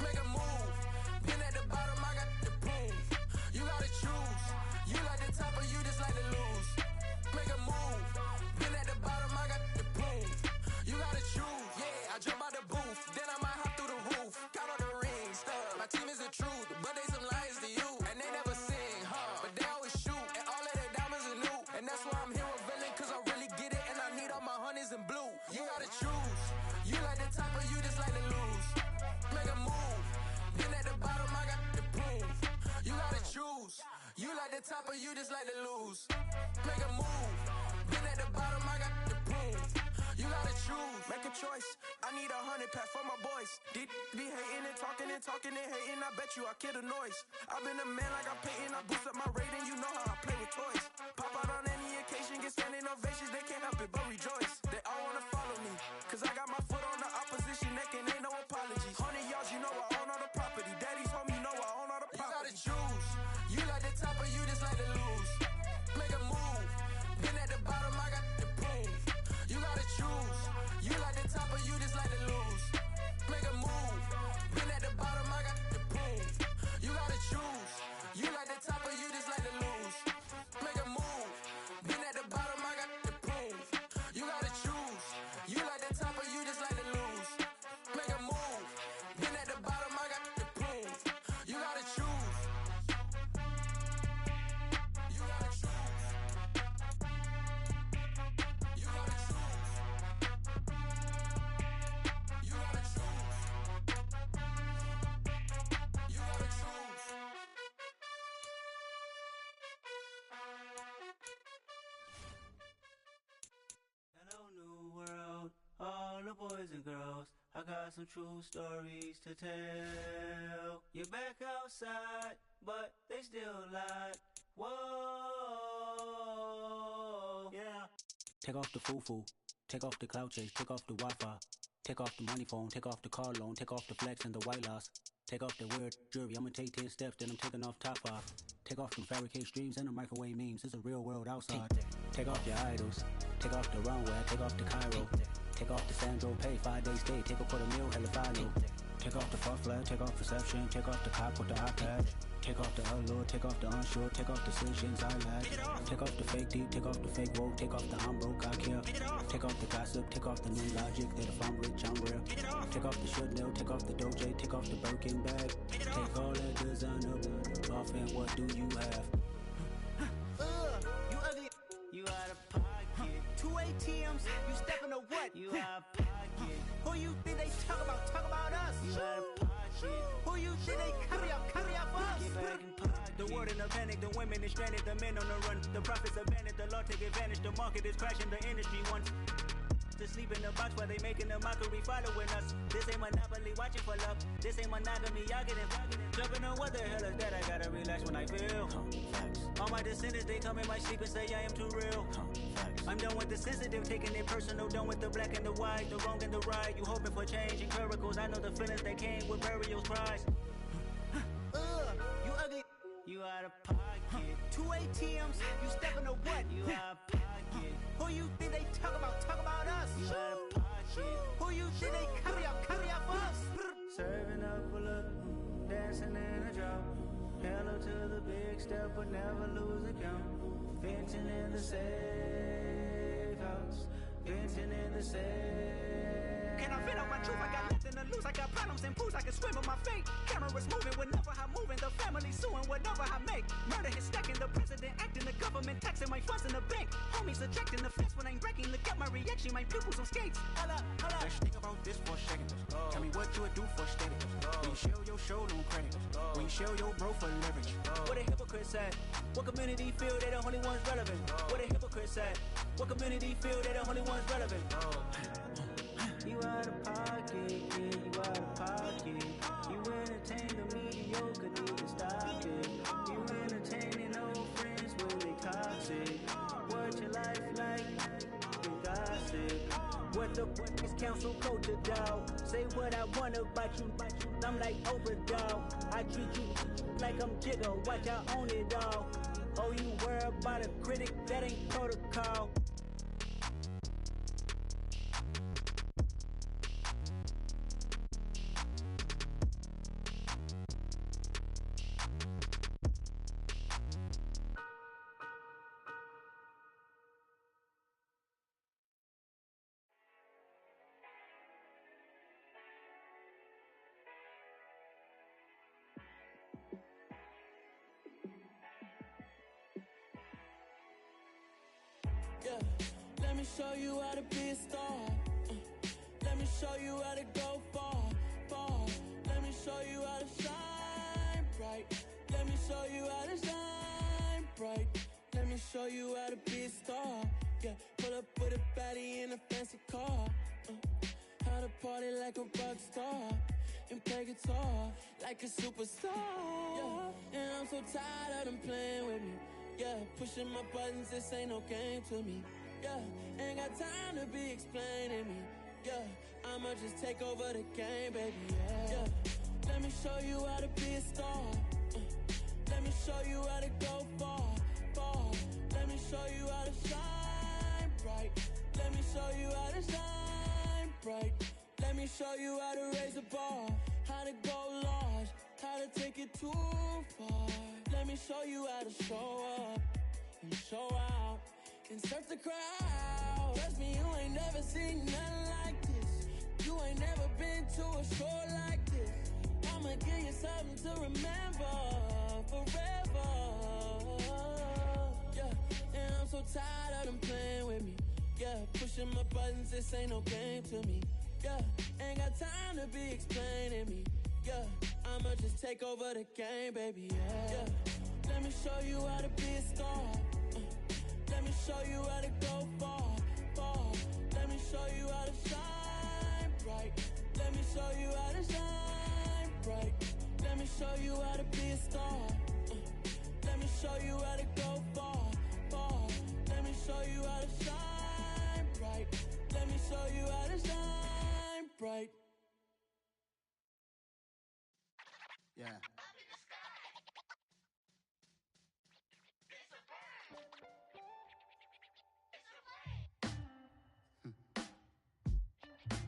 Make a move. Been at the bottom, I got the proof. You gotta choose. You like the top or you just like to lose. Make a move. Been at the bottom, I got the proof. You gotta choose. Yeah, I jump out the booth, then I might hop through the roof. Count on the rings, stuff. My team is the truth, but they some liars to you. And they never sing, but they always shoot. And all of their diamonds are new. And that's why I'm here with Villain, cause I really get it. And I need all my honeys in blue. You gotta choose. You like the top or you just like to lose. Make a move. Been at the bottom, I got the proof. You gotta choose. You like the top or you just like to lose. Make a move. Been at the bottom, I got the proof. You gotta choose. Make a choice. I need 100 pack for my boys. Be hating and talking and hating. I bet you I kill the noise. I've been a man like I'm Peyton. I boost up my rating. You know how I play with toys. Pop out on any occasion, get standing ovations. They can't help it but rejoice. They all wanna follow me, cause I got my foot on the opposition neck and ain't no apologies. 100 yards, you know I own all the property. Daddy's home, you know I own all the property. You gotta choose. You like the top or you just like to lose. Make a move. Been at the bottom, I got the proof. You gotta choose. You like the top or you just like to lose. Make a move. Been at the bottom, I got the proof. You gotta choose. You like the top or you just like to lose. Make a move. Been at the bottom, I got the proof. You gotta choose. You like the top or you just like to lose. Make a move. Been at the bottom, I got the proof. You gotta choose. You gotta choose. You gotta choose. You gotta choose. You gotta choose. Hello, new world, all the boys and girls. I got some true stories to tell. You're back outside, but they still lied. Whoa, yeah. Take off the foo-foo, take off the cloud chase, take off the Wi-Fi, take off the money phone, take off the car loan, take off the flex and the white loss, take off the weird jewelry. I'ma take 10 steps, then I'm taking off top 5. Take off them fabricate streams and the microwave memes. It's a real world outside. Take off your idols, take off the runway, take off the Cairo, take off the Sandro Pay, 5-day stay, take a quarter meal, hella final. Take off the far flag, take off perception, take off the cop with the iPad. Take off the allure, take off the unsure, take off decisions I lack. Take off the fake deep, take off the fake woke, take off the I'm broke, I care. Take off the gossip, take off the new logic that if I'm rich, I'm real. Take off the should know, take off the doje, take off the Birkin bag. Take all that designer off and what do you have? You ugly, you out of pocket. 2 ATMs, you stepping to what? You out of pocket. Who you think they talk about us? You out of pocket. Who you think they carry up for us? Get back in pocket. The world in a panic, the women is stranded, the men on the run. The profits abandoned, the law take advantage, the market is crashing, the industry wants to sleep in the box while they making a mockery following us. This ain't monopoly, watching for love. This ain't monogamy, y'all getting jumping on what the hell is that? I gotta relax when I feel. All my descendants, they come in my sleep and say I am too real. I'm done with the sensitive, taking it personal. Done with the black and the white, the wrong and the right. You hoping for change and miracles. I know the feelings that came with burials, cries. You ugly, you out of pocket. 2 ATMs, you stepping to what? You out of pocket. Who you think they talk about us? You out of pocket. Who you think they carry up for us? Serving up a look, dancing in a drop. Hello to the big step, but never lose a count. Venting in the safe house, venting in the safe. Can I vent out my truth? I got nothing to lose. I got problems and pools. I can swim with my fate. Cameras moving whenever I'm moving. The family suing whatever I make. Murder is stacking. The president acting. The government taxing my funds in the bank. Homies ejecting the fence when I'm breaking. Look at my reaction. My pupils on skates. Holla, holla. Let's think about this for a second. Tell me what you would do for status. When you show your show no credit. When you show your bro for leverage. What a hypocrite said. What community feel they the only ones relevant? What a hypocrite said. What community feel they the only ones relevant? You out of pocket, yeah, you out of pocket. You entertain the mediocre, need to stop it. You entertaining old friends when they toxic. What your life like? You gossip. What the is council culture, dog? Say what I want about you. I'm like overdog. I treat you like I'm Jigga. Watch I own it all. Oh, you worry about a critic? That ain't protocol. me show you how to be a star. Let me show you how to go far, far. Let me show you how to shine bright. Let me show you how to shine bright. Let me show you how to be a star. Yeah, pull up with a baddie in a fancy car. How to party like a rock star and play guitar like a superstar. Yeah, and I'm so tired of them playing with me. Yeah, pushing my buttons, this ain't no game to me. Yeah, ain't got time to be explaining me. Yeah, I'ma just take over the game, baby. Yeah, let me show you how to be a star. Let me show you how to go far, far. Let me show you how to shine bright. Let me show you how to shine bright. Let me show you how to raise the bar, how to go large, how to take it too far. Let me show you how to show up and show out and surf the crowd. Trust me, you ain't never seen nothing like this. You ain't never been to a show like this. I'ma give you something to remember forever. Yeah, and I'm so tired of them playing with me. Yeah, pushing my buttons, this ain't no game to me. Yeah, ain't got time to be explaining me. Yeah, I'ma just take over the game, baby. Yeah, let me show you how to be a star. Let me show you how to go far, far. Let me show you how to shine bright. Let me show you how to shine bright. Let me show you how to be a star. Let me show you how to go far, far. Let me show you how to shine bright. Let me show you how to shine bright. Yeah.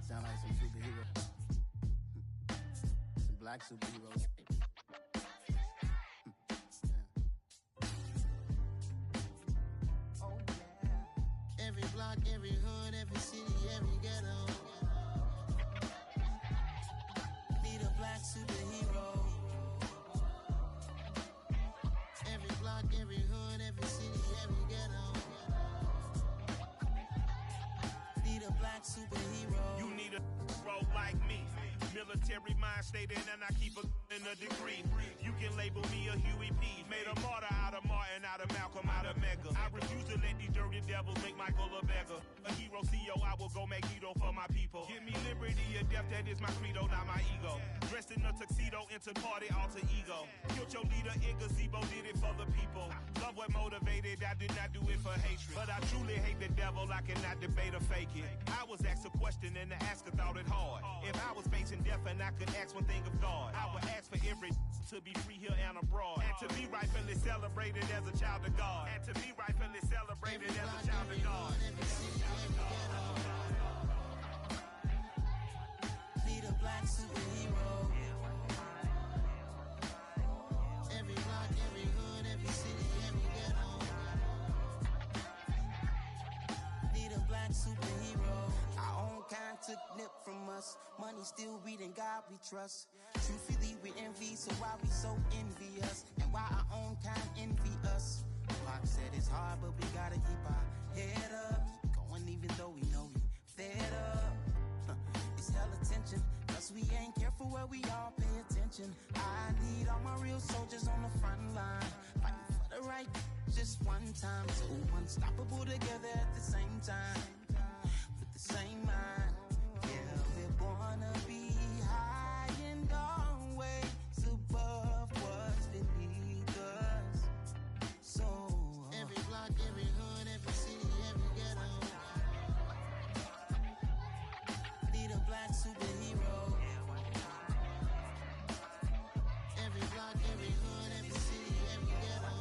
Sound like some superheroes. Some black superheroes. Oh yeah. Every block, every hood, every city, every ghetto. Need a black superhero. Every block, every hood, every city, every ghetto. Need a black superhero. You need a role like me. Military mind stated, and I keep in a degree. You can label me a Huey P. Made a martyr out of Martin, out of Malcolm, out of Mega. I refuse to let these dirty devils make Michael a beggar. A hero CEO, I will go Magneto for my people. Give me liberty or death, that is my credo, not my ego. Dressed in a tuxedo, into party, alter ego. Killed your leader in gazebo, did it for the people. Love what motivated, I did not do it for hatred. But I truly hate the devil, I cannot debate or fake it. I was asked a question and the asker thought it hard. If I was facing death and I could ask one thing of God, I would ask for every to be free here and abroad, and to be rightfully celebrated as a child of God, and to be rightfully celebrated as a child of God. Need a black superhero. Every block, every hood, every city, every ghetto. Need a black superhero. Our own kind took nip from us. Money still reading, God we trust. Truthfully we envy, so why we so envious? And why our own kind envy us? Pac said it's hard, but we gotta keep our head up. Going even though we know we fed up. It's hell attention, cause we ain't careful where we all pay attention. I need all my real soldiers on the front line, fighting for the right just one time. So unstoppable together at the same time, with the same mind. Yeah, we're born to be high and always above what's beneath us. So every block, every hood, every city, every ghetto. Need a black superhero. Every block, every hood, every city, every ghetto.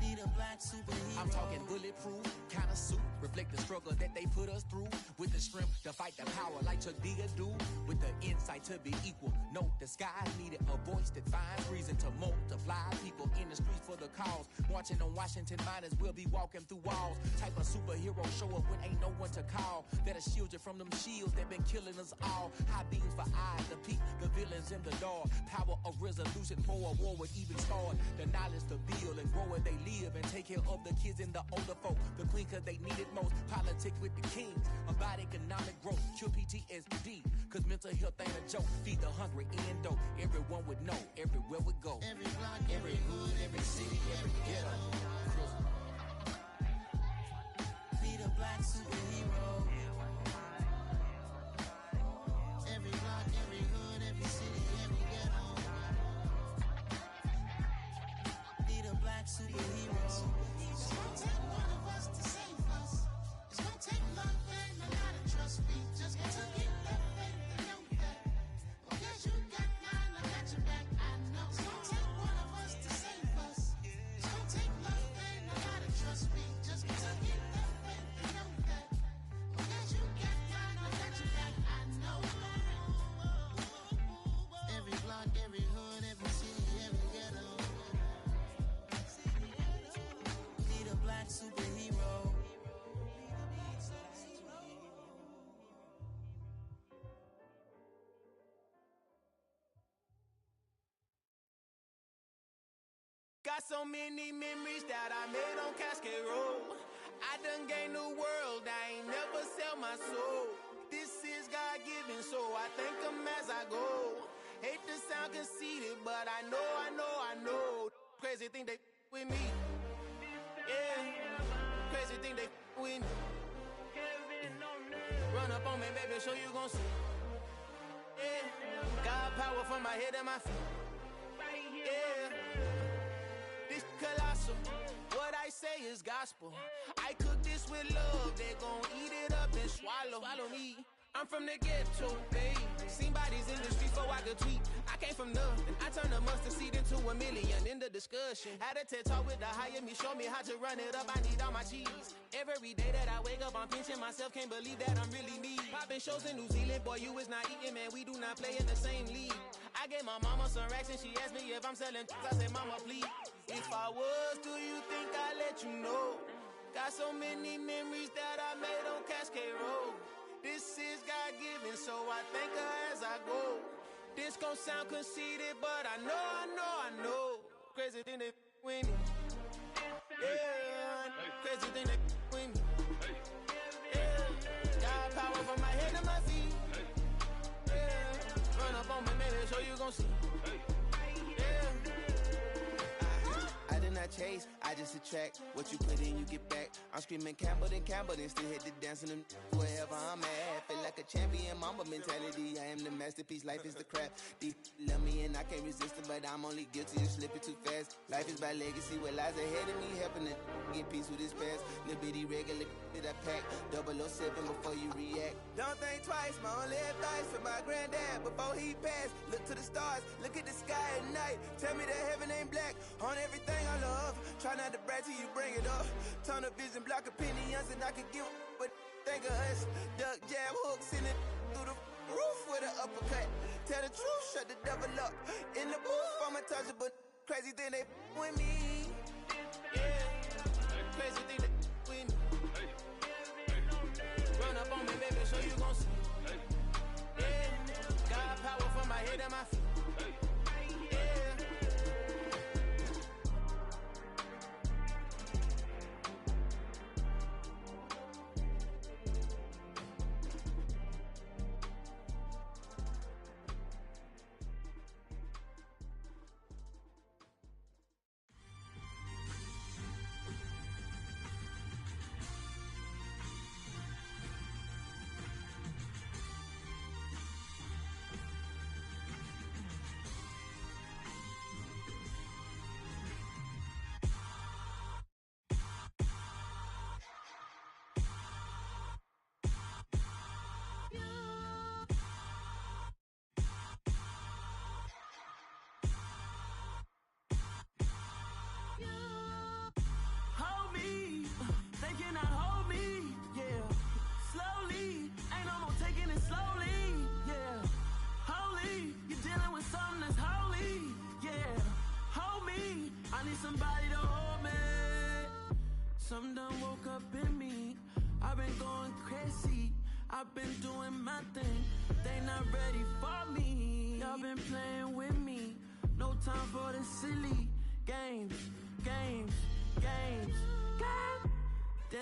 Need a black superhero. I'm talking bulletproof kind of suit, reflect the struggle that they put us through, with the strength to fight the power like Chuck D do, with the insight to be equal. Note the skies needed a voice that finds reason to multiply. People in the streets for the cause, marching on Washington miners will be walking through walls. Type of superhero show up when ain't no one to call, that'll shield you from them shields that been killing us all. High beams for eyes to peek the villains in the dark. Power of resolution for a war would even start. The knowledge to build and grow where they live and take care of the kids and the older folk. The queen cause they need it most. Politic with the kings. About economic growth. Cure PTSD. Cause mental health ain't a joke. Feed the hungry and dope. Everyone would know. Everywhere we go. Every block, every hood, every city, every ghetto. Be the black superhero. Every block, every hood, every city, every ghetto. Be the black superhero. It's gonna take one of us to save us. It's gonna take love and a lot of trust. We just got to get that faith and know that. Because you got mine, I got your back. I know. It's gonna take one of us to save us. It's gonna take love and a lot of trust. We just got to get that faith and know that. Because you got mine, I got your back. I know. Every block, every hood, every city, every ghetto. Be the black superhero. Got so many memories that I made on Cascade Road. I done gained the world, I ain't never sell my soul. This is God-given, so I thank him as I go. Hate to sound conceited, but I know. Crazy thing they with me. Yeah, crazy thing they with me. Run up on me, baby, show you gon' see. Yeah, got power from my head and my feet. Yeah. This colossal, what I say is gospel. I cook this with love, they gon' eat it up and swallow me. I'm from the ghetto, babe. Seen bodies in the streets before I could tweet. I came from nothing, I turned a mustard seed into a million. In the discussion, had a TED talk with the higher me, show me how to run it up. I need all my cheese. Every day that I wake up, I'm pinching myself, can't believe that I'm really me. Popping shows in New Zealand, boy, you is not eating, man. We do not play in the same league. I gave my mama some racks and she asked me if I'm selling. I said, mama, please. If I was, do you think I'd let you know? Got so many memories that I made on Cascade Road. This is God-given, so I thank her as I go. This gon' sound conceited, but I know. Crazy thing they with me. Yeah, crazy thing they with me. Yeah, got power from my head to my feet. Yeah, run up on me, maybe show you gon' see. Yeah. I did not chase, I just attract. What you put in, you get back. I'm screaming Campbell, then still hit the dancing them wherever I'm at. Feel like a champion, mamba mentality. I am the masterpiece, life is the crap. These love me and I can't resist it, but I'm only guilty of slipping too fast. Life is by legacy, what lies ahead of me, helping to get peace with this past. Little bitty regular that I pack, 007 before you react. Don't think twice, my only advice for my granddad before he passed. Look to the stars, look at the sky at night. Tell me that heaven ain't black on everything I love. Try not to brag till you bring it up. Tunnel vision, block opinions, and I can give but think of us. Duck jab hooks in it through the roof with an uppercut. Tell the truth, shut the devil up. In the booth, I'm untouchable. Crazy thing they with me. Yeah, crazy thing they with me. Run up on me, baby, so you gon' see. Yeah, got power from my head and my feet. Somebody to hold me. Some done woke up in me. I've been going crazy. I've been doing my thing. They not ready for me. Y'all been playing with me. No time for the silly games.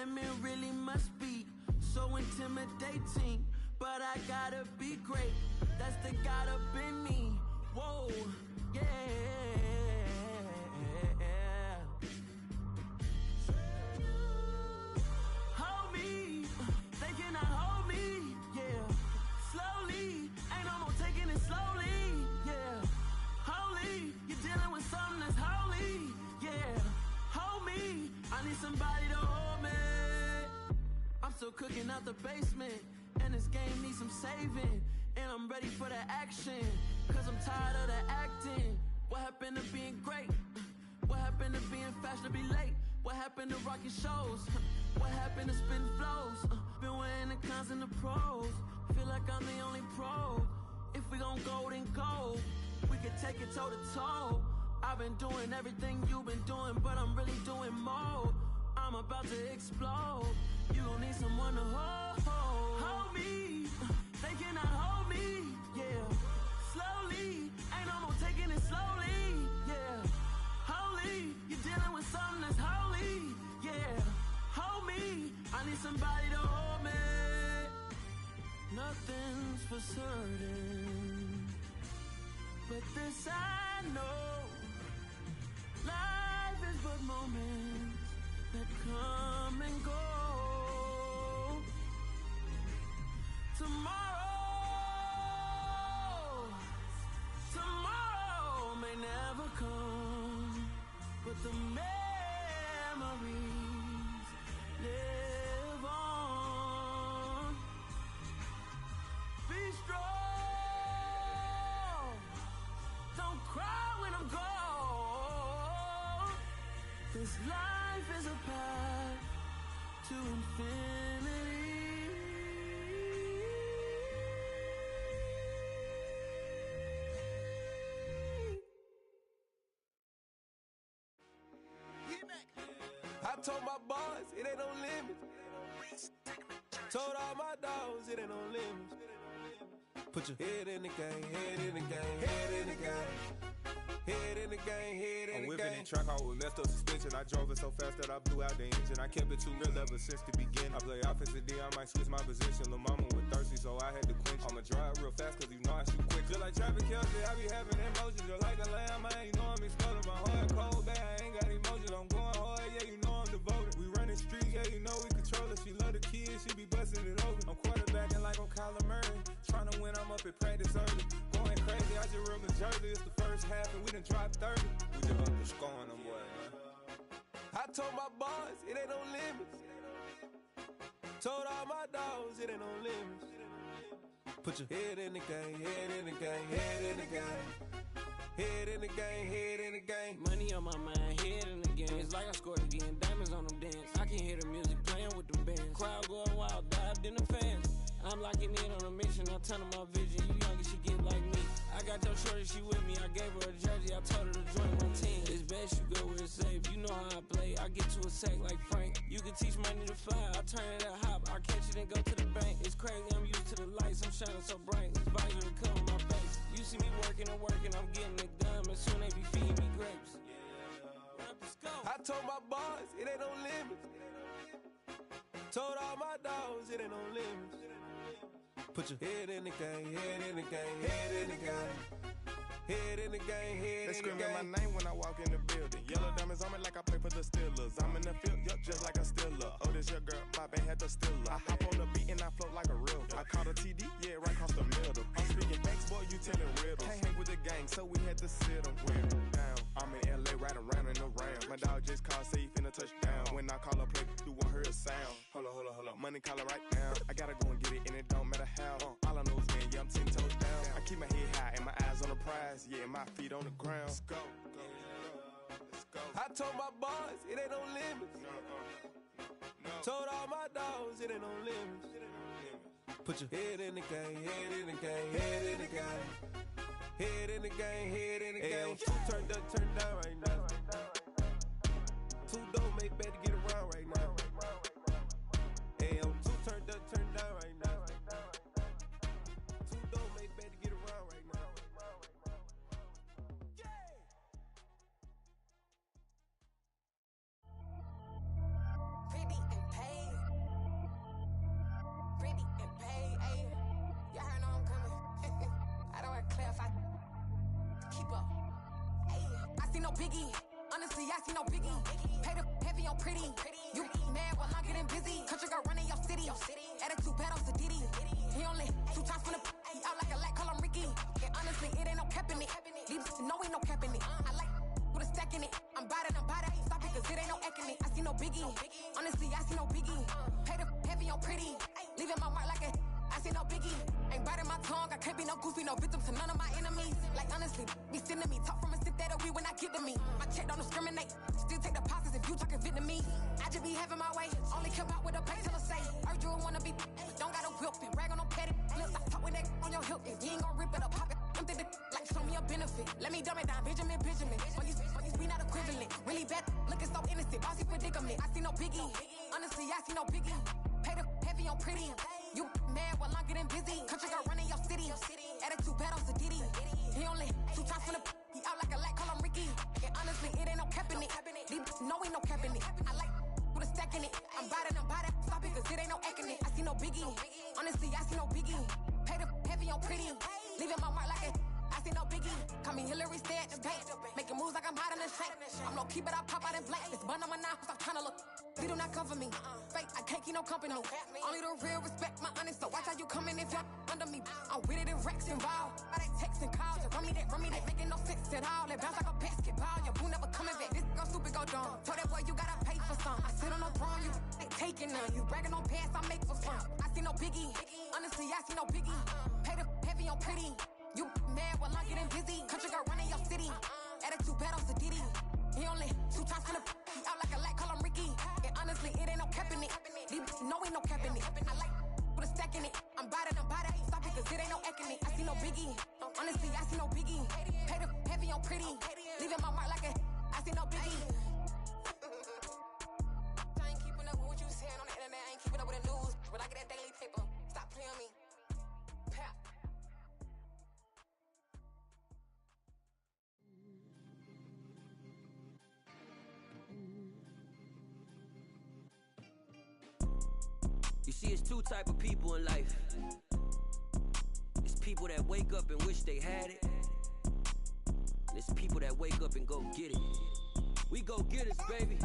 women really must be so intimidating, but I gotta be great. That's the God up in me. Whoa, yeah. Hold me, they cannot hold me, yeah. Slowly, ain't no more taking it slowly, yeah. Holy, you're dealing with something that's holy, yeah. Hold me, I need somebody to hold me. I'm still cooking out the basement, and this game needs some saving. And I'm ready for the action, cause I'm tired of the acting. What happened to being great? What happened to being fast to be late? What happened to rocking shows? What happened to spitting flows? Been wearing the cons and the pros. Feel like I'm the only pro. If we gon' go, then go. We could take it toe to toe. I've been doing everything you've been doing, but I'm really doing more. I'm about to explode. You gon' need someone to hold. Hold me. They cannot hold me, yeah. Slowly, ain't no more taking it slowly, yeah. Holy, you're dealing with something that's holy, yeah. Hold me, I need somebody to hold me. Nothing's for certain, but this I know. Life is but moments that come and go. Tomorrow may never come, but the memories live on. Be strong, don't cry when I'm gone. This life is a path to infinity. I told my boys it ain't no limits. Told all my dogs it ain't no limits. Put your head in the game, head in the game, head in the game. Head in the game, head in the game. I'm whipping in track out with messed up suspension. I drove it so fast that I blew out the engine. I kept it too real ever since the beginning. I play offensive D, I might switch my position. Lil' mama was thirsty, so I had to quench. I'ma drive real fast, cause you know I shoot quick. Just like traffic Kelsey, I be having emotions. Just like a lamb, man, you know I'm exploding. My heart cold, bad, I ain't got emotions. I'm going hard, yeah, you know I'm devoted. We running streets, yeah, you know we control it. She love the kids, she be busting it over. I'm quarterbacking like I'm Kyler Murray. Trying to win, I'm up at practice early. Going crazy, I just real Jersey. It's the first half and we done dropped 30. We just underscoring them, boy, man. I told my boys it ain't no limits. Told all my dogs it ain't no limits. Put your head in the game, head in the game, head in the game. Head in the game, head in the game. Money on my mind, head in the game. It's like I scored again, diamonds on them dance. I can hear the music playing with them bands. Crowd going wild, dived in the fans. I'm locking in on a mission, I tell her my vision. You young and she get like me. I got your shorty, she with me. I gave her a jersey, I told her to join my team. It's best you go where it's safe. You know how I play. I get to a sack like Frank. You can teach money to fly. I turn it a hop. I catch it and go to the bank. It's crazy, I'm used to the lights. I'm shining so bright. This visor will cover my face. You see me working and working. I'm getting it done. And soon they be feeding me grapes. I told my boys it ain't no limits. Told all my dogs it ain't no limits. Put your head in the game, head in the game, head in the game. Head in the game, head in the game. They screaming my name when I walk in the building. Yellow diamonds on me like I play for the Steelers. I'm in the field, yup, just like a Steeler. Oh, this your girl, my band had the Steeler. I hop on the beat and I float like a river. I caught a TD, yeah, right across the middle. I'm speaking facts, boy, you telling riddles. Can't hang with the gang, so we had to sit them down. I'm in LA, right around in the round. My dog just called, say he finna touchdown. When I call a play, you won't hear a sound. Hold up, money calling right now. I gotta go and get it, and it don't matter how. All I know is win, yeah, I'm 10 toes down. I keep my head high and my eyes on the prize. Yeah, my feet on the ground. Let's go. Let's go. I told my boys it ain't no limits. Told all my dogs it ain't no limits. Put your head in the game, head in the game, head in the game. Head in the game, head in the game. Two turned up, turned down right now. Two dope make better get around right now. Hey, I'm two turned up, turned down right now. Two dope make better get around right now. Pretty and pain. keeper. I see no biggie. Honestly, I see no biggie. Pay the heavy on pretty. You mad while I'm getting busy. Country girl running your city. Attitude bad on Sadidi. He only 2 times from the he out like a light, call him Ricky. And honestly, it ain't no cap in it. These no ain't no cap in it. I like with a stack in it. I'm bad. Stop it, cause it ain't no eck in it. I see no biggie. Honestly, I see no biggie. Pay the heavy on pretty. Leaving my mark like a I see no biggie. Ain't biting my tongue. I can't be no goofy, no victim to none of my enemies. Like honestly, be sending me talk from a sit that'll be when I get to me. My check don't discriminate. Still take deposits if you talking Vietnamese. I just be having my way. Only come out with a pay till I say. Urge you wanna be, don't got no whip and rag on no petty. Lips, I talk with that on your hip. If you ain't gon' rip it up, pop it. I'm thinking like show me a benefit. Let me dumb it down, Benjamin. For you we not equivalent. Really bad, looking so innocent. Bossy predicament. I see no biggie. Honestly, I see no biggie. Pay the heavy on pretty. You mad while I'm getting busy. Country girl running your city. Attitude bad on Sadidi. He only 2 times from the he out like a light, call him Ricky. And honestly, it ain't no cap in it. These no ain't no cap in it. I like with a stack in it. I'm bad. Stop it, cause it ain't no eck in it. I see no biggie. Honestly, I see no biggie. Pay the heavy on pretty. Leaving my mark like a I see no biggie. Call me Hillary, stay at the bank. Making moves like I'm hiding in shank. I'm low key, but I pop out in blank. This bun on my knife, I'm trying to look. They do not cover me. Fake, I can't keep no company. Only the real respect my honest. So watch how you coming if you're under me. I'm with it and Rex involved. I they texting calls. Just run me that, making no sense at all. They bounce like a basketball. Your boo never coming back. This go stupid, go dumb. Told that boy you gotta pay for some. I sit on no throne, you they taking none. You bragging on pants, I make for fun. I see no biggie. Honestly, I see no biggie. Pay the heavy on pretty. You mad while I'm getting busy. Country girl running your city. Attitude bad on Sadidi. He only 2 times from the he out like a light, call him Ricky. And honestly, it ain't no cap in it. These no ain't no cap in it. I like with a stack in it. I'm bad. Stop it, cause it ain't no eck in it. I see no biggie. Honestly, I see no biggie. Pay the heavy on pretty. Leaving my mark like a I see no biggie. I ain't keeping up with what you saying on the internet. I ain't keeping up with the news. But I get that daily paper. Stop playing on me. Pap. You see, it's 2 type of people in life. It's people that wake up and wish they had it. And it's people that wake up and go get it. We go get it, baby.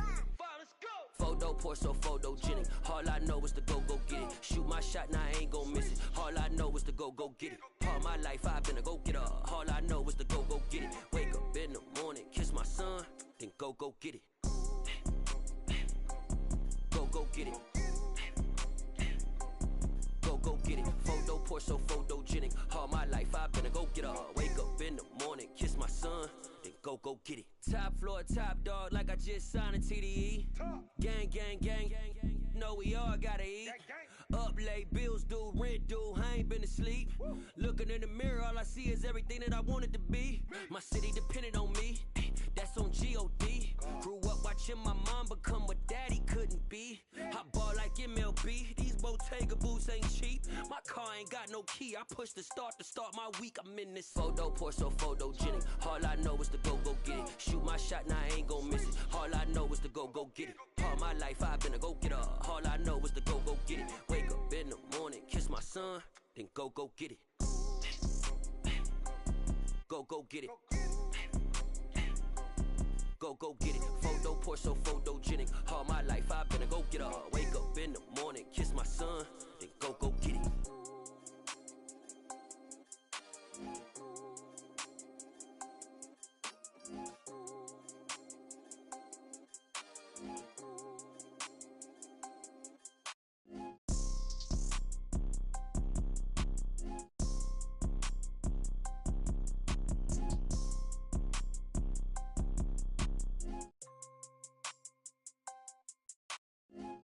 Photo pour so photogenic. All I know is to go get it. Shoot my shot, now I ain't gon' miss it. All I know is to go get it. All my life I've been a go getter. All I know is to go get it. Wake up in the morning, kiss my son, then go get it. Go get it. Go get it. Photo pour so photogenic. All my life I've been a go getter. Wake up in the morning, kiss my son, then go get it. Top floor, top dog, like I just signed a TDE. Gang. Know we all gotta eat. Up late, bills due, rent due, I ain't been asleep. Looking in the mirror, all I see is everything that I wanted to be. My city depended on me, that's on G.O.D. Grew up watching my mom become what daddy couldn't be. I ball like MLB, these Bottega boots ain't cheap. My car ain't got no key, I push the start to start my week. I'm in this photo pour so photogenic. All I know is to go get it. Shoot my shot, now I ain't gon' miss it. All I know is to go get it. All my life I've been a go getter. All I know is to go get it. Wake up in the morning, kiss my son, then go get it. Go get it. Go get it. Photo pour so photogenic. All my life I've been a go getter. Wake up in the morning, kiss my son, then go get it.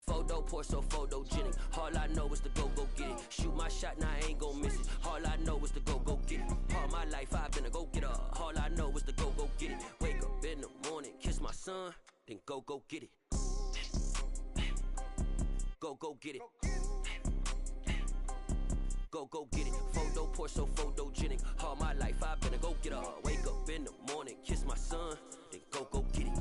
Photo pour so photogenic. All I know is to go get it. Shoot my shot, now I ain't gon' miss it. All I know is to go get it. All my life I've been a go getter. All I know is to go get it. Wake up in the morning, kiss my son, then go get it. Go get it. Go get it. Photo pour so photogenic. All my life I've been a go getter. Wake up in the morning, kiss my son, then go get it.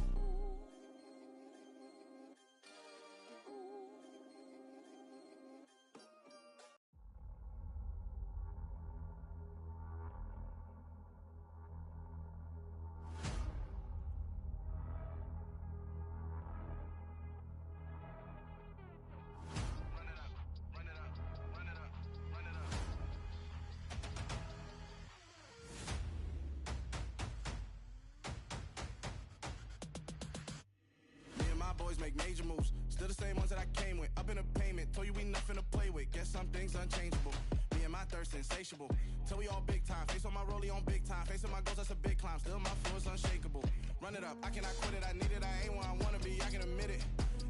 make major moves. Still the same ones that I came with. Up in a payment, told you we nothing to play with. Guess some things unchangeable. Me and my thirst insatiable. Till we all big time. Face on my rollie on big time. Facing my goals, that's a big climb. Still my floor is unshakable. Run it up, I cannot quit it. I need it, I ain't where I wanna be. I can admit it.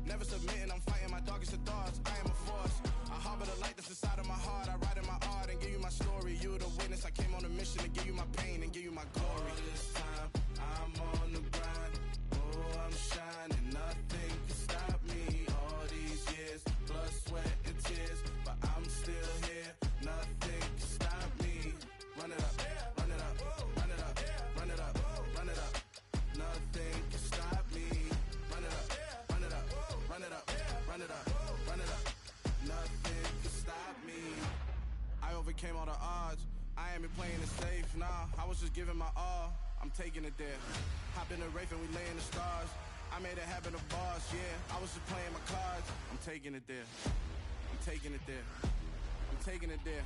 Never submitting, I'm fighting my darkest of thoughts. I am a force. I harbor the light that's inside of my heart. I write in my art and give you my story. You the witness. I came on a mission to give you my pain and give you my glory. All this time, I'm on the grind. Oh, I'm shining. Nothing can stop me. All these years, blood, sweat, and tears. But I'm still here. Nothing can stop me. Run it up, run it up, run it up, run it up, run it up. Nothing can stop me. Run it up, run it up, run it up, run it up, run it up. Nothing can stop me. I overcame all the odds. I ain't been playing it safe, nah. I was just giving my all. I'm taking it there. Hop in the Wraith and we lay in the stars. I made it happen, the boss, yeah. I was just playing my cards. I'm taking it there. I'm taking it there. I'm taking it there.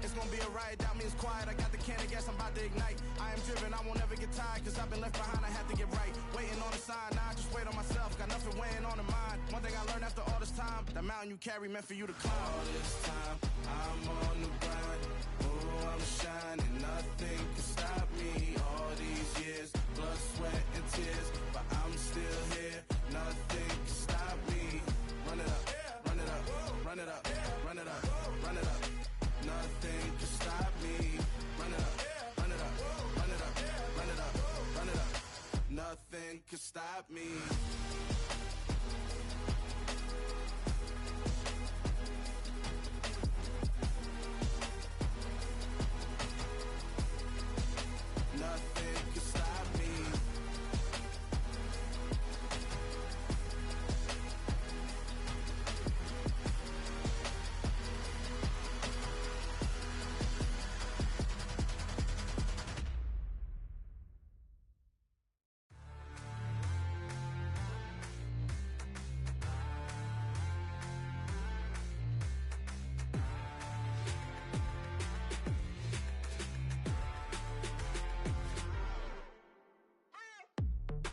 It's gonna be a riot, doubt me it's quiet. I got the can of gas, I'm about to ignite. I am driven, I won't ever get tired. Cause I've been left behind, I have to get right. Waiting on the sign, now I just wait on myself. Got nothing weighing on the mind. One thing I learned after all this time, the mountain you carry meant for you to climb. All this time, I'm on the grind. Oh, I'm shining, nothing can stop me. All these years, blood, sweat, and tears. But I'm still here, nothing can stop me. Run it up, run it up, run it up, run it up, run it up. Nothing can stop me. Run it up, run it up, run it up, run it up, run it up. Nothing can stop me. Nothing can stop me.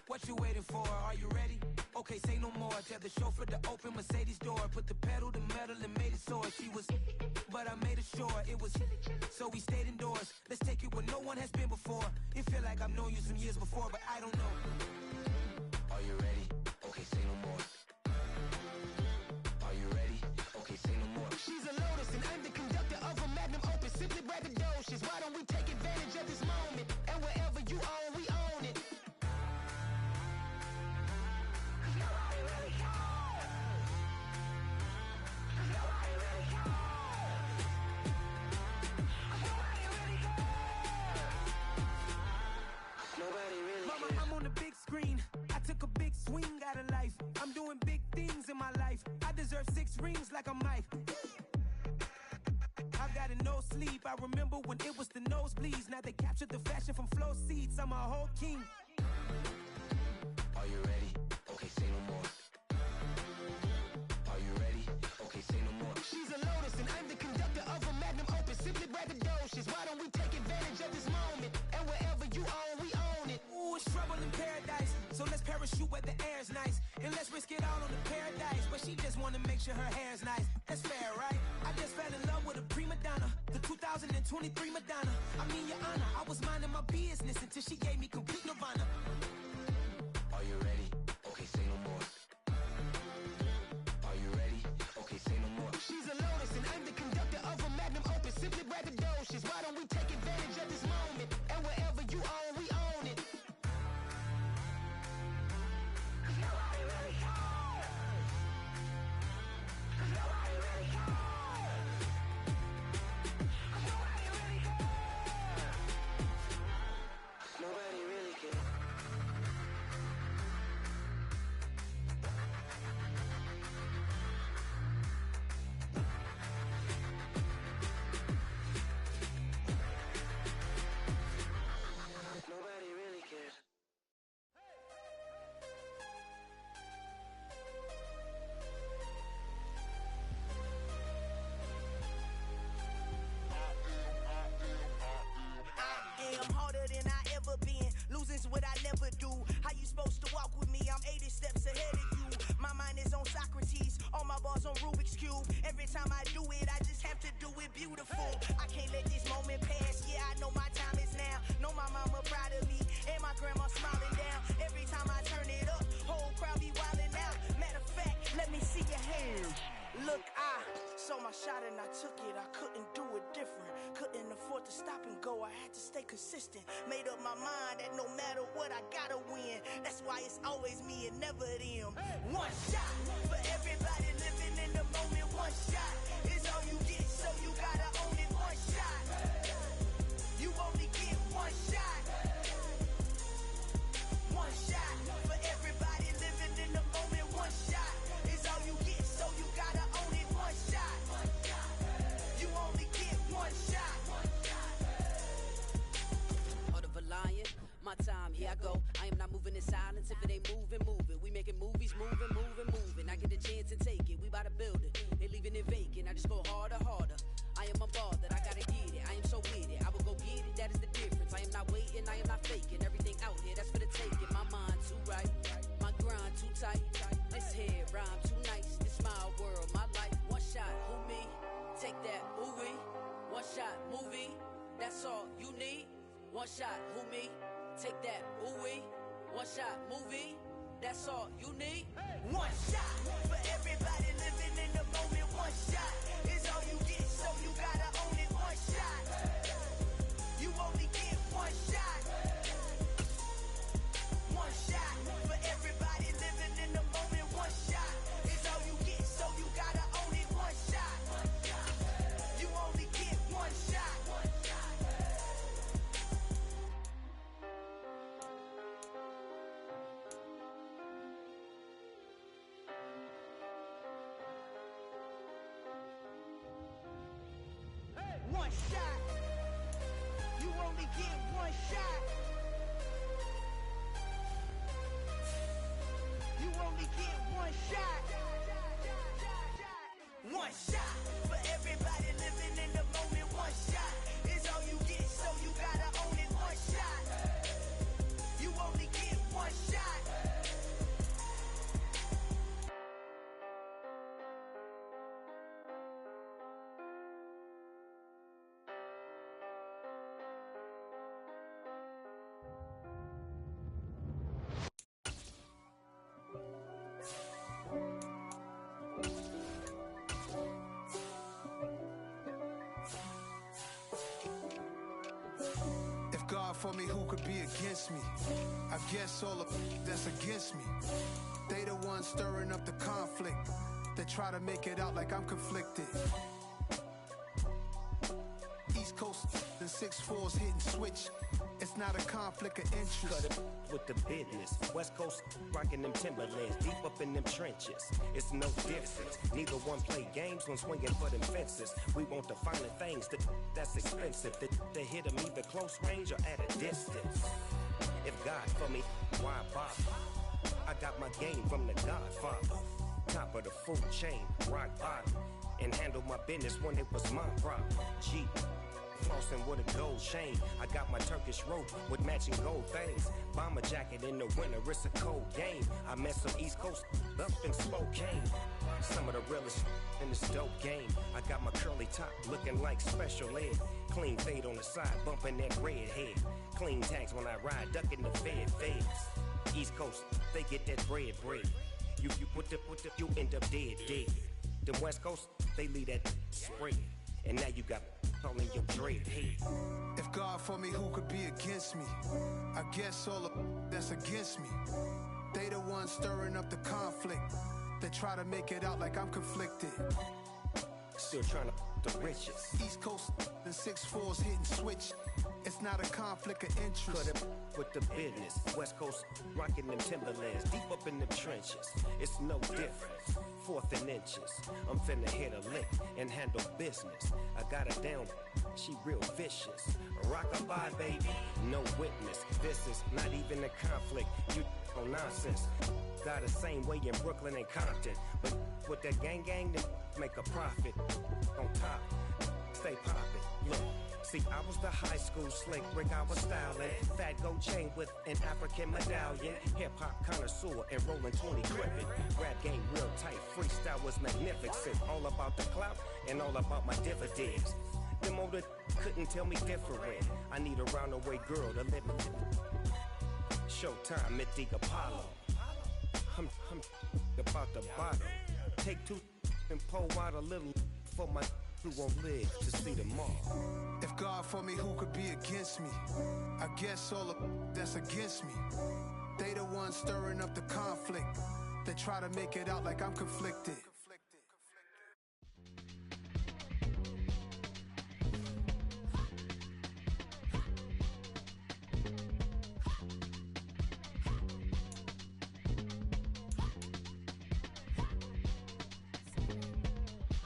What you waiting for? Are you ready? Okay, say no more. Tell the chauffeur to open Mercedes door. Put the pedal to metal and made it soar. She was, but I made it sure it was. So we stayed indoors. Let's take it where no one has been before. It feel like I've known you some years before, but I don't know. Are you ready? Okay, say no more. Are you ready? Okay, say no more. She's a Lotus and I'm the conductor of a magnum opus. Simply braggadocious. Why don't we take advantage of this moment? And wherever you own, we own it. Mama, I'm on the big screen. I took a big swing out of life. I'm doing big things in my life. I deserve 6 rings like I'm Mike. I've got no sleep. I remember when it was the nosebleeds. Now they captured the fashion from flow seats. I'm a whole king. Are you ready? Okay, say no more. Are you ready? Okay, say no more. She's a Lotus and I'm the conductor of a magnum opus. Simply braggadocious. Why don't we take advantage of this moment? And wherever you own, we own it. Ooh, it's trouble in paradise. So let's parachute where the air's nice. And let's risk it all on the paradise. But she just wanna make sure her hair's nice. That's fair, right? I just fell in love with a prima donna. The 2023 Madonna. I mean, your honor, I was minding my business until she gave me complete nirvana. Are you ready? Okay, say no more. Are you ready? Okay, say no more. She's a Lotus and I'm the conductor of a magnum opus. Simply braggadocious. Why don't we take advantage of this moment? And wherever you own, we own it. Nobody really cares. consistent. Made up my mind that no matter what, I gotta win. That's why it's always me and never them. One shot for everybody living in the moment. One shot is all you get, so you gotta own it. One shot. You only get one shot. One shot for everybody living in the moment. One shot is all you get, so you gotta own it. One shot. You only get one shot. Heart of a lion, my time, here I go. I am not moving in silence. If it ain't moving, moving. We making movies, moving, moving, moving. I get a chance to take it. We bout to build it. They leaving it vacant. I just go harder, harder. I am a ball that I gotta get it. I am so with it. I will go get it. That is the difference. I am not waiting. I am not faking. Everything out here, that's for the taking. My mind too right. My grind too tight. This head rhyme too nice. This my world, my life. One shot, who me? Take that, ooh wee. One shot, movie. That's all you need. One shot, who me? Take that, ooh wee. One shot, movie. That's all you need. One shot for everybody living in the moment. One shot is all you get, so you gotta own it. One shot. You only get one shot. One shot for everybody living in the moment. One shot is all you get, so you gotta own it. One shot. You only get one shot. One shot. You only get one shot. You only get one shot. One shot for everybody living in the moment. One shot is all you get, so you gotta own it. One shot. You only get one shot. If God for me, who could be against me? I guess all of that's against me. They the ones stirring up the conflict. They try to make it out like I'm conflicted. East Coast, the 6'4's hitting switch. It's not a conflict of interest. Cut it with the business. West Coast rocking them Timberlands, deep up in them trenches. It's no difference. Neither one play games when swinging for them fences. We want the finer things that's expensive. That hit them either close range or at a distance. If God for me, why bother? I got my game from the Godfather. Top of the food chain, rock bottom. And handle my business when it was my problem. G. Flossing with a gold chain. I got my Turkish rope with matching gold things. Bomber jacket in the winter, it's a cold game. I met some East Coast up in Spokane. Some of the realest in this dope game. I got my curly top looking like special ed. Clean fade on the side, bumping that red head. Clean tags when I ride, ducking the feds. East Coast, they get that bread. You put the, you end up dead. Them West Coast, they leave that spread. And now you got all in your dread head. If God for me, who could be against me? I guess all of that's against me. They the ones stirring up the conflict. They try to make it out like I'm conflicted. Still trying to the riches. East Coast, the 6'4's hitting switch. It's not a conflict of interest. Cut it with the business. West Coast rocking them Timberlands, deep up in them trenches. It's no difference. 4th and inches. I'm finna hit a lick and handle business. I got her down, she real vicious. Rockabye, baby, no witness. This is not even a conflict. You on nonsense. Got the same way in Brooklyn and Compton. But with that gang, they make a profit. On top, stay poppin'. Look. See, I was the high school slick Rick, I was styling. Fat gold chain with an African medallion. Hip-hop connoisseur and rolling 20 gripping. Rap game real tight, freestyle was magnificent. All about the clout and all about my dividends. Them older couldn't tell me different. I need a roundaway girl to live in. Showtime at the Apollo. I'm about the bottle. Take 2 and pour out a little for my who won't live to see tomorrow. If God for me, who could be against me? I guess all of that's against me. They the ones stirring up the conflict. They try to make it out like I'm conflicted.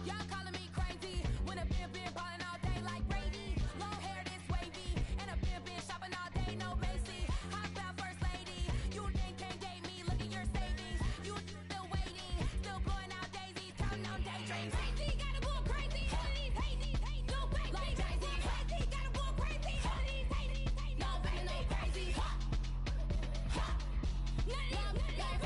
Y'all calling me crazy when a been ballin' all day like Brady. Long hair this wavy, and a been shopping all day, no Macy. Hot about first lady, you think can't date me? Look at your savings, you still waiting, still blowing out daisies, counting on daydreams. Crazy, gotta go crazy. All of these hate, no fake, like crazy. Crazy, gotta go crazy. All of these hate, no fake, no crazy. None of these like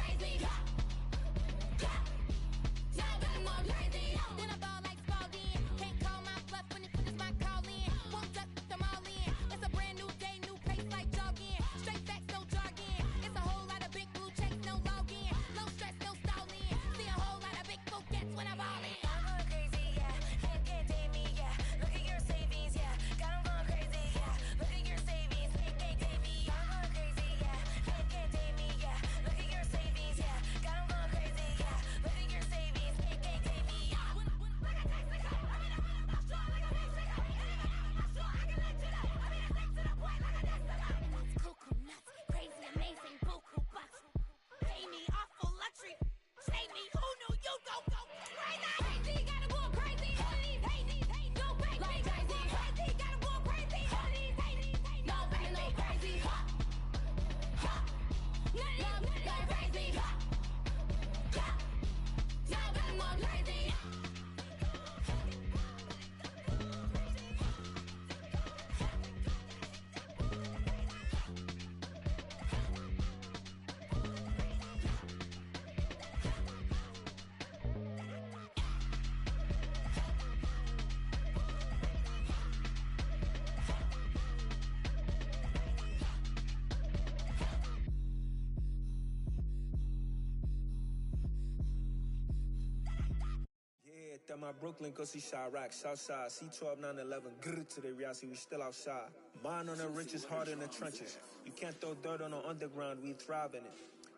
crazy. Then I ball like Spalding. Can't call my bluff when it is my calling. Won't duck them all in. It's a brand new day, new pace like jogging. Straight facts, no jargon. It's a whole lot of big blue checks, no login. Low stress, no stalling. See a whole lot of big folk gets when I ball in. I'm going crazy, yeah. Can't date me, yeah. Look at your savings, yeah. Got 'em going crazy, yeah. Look at your savings, can't date me. I'm going crazy, yeah. Can't date me, yeah. Look at your savings, yeah. Got 'em going crazy, yeah. Look at your savings, can't date me. Crazy, amazing, buku bucks. Pay me awful luxury. Save me, who knew you go crazy? Crazy, gotta go crazy. All of these hate, no fake, like crazy. Crazy, gotta go crazy. All of these hate, no fake, no crazy. None of these like crazy. Now I'm more crazy. Yeah, that my Brooklyn, cause he Chirac, Southside, C12, 911, grr to the reality, we still outside. Mine on the riches, hard in the trenches. You can't throw dirt on the underground, we thrive in it.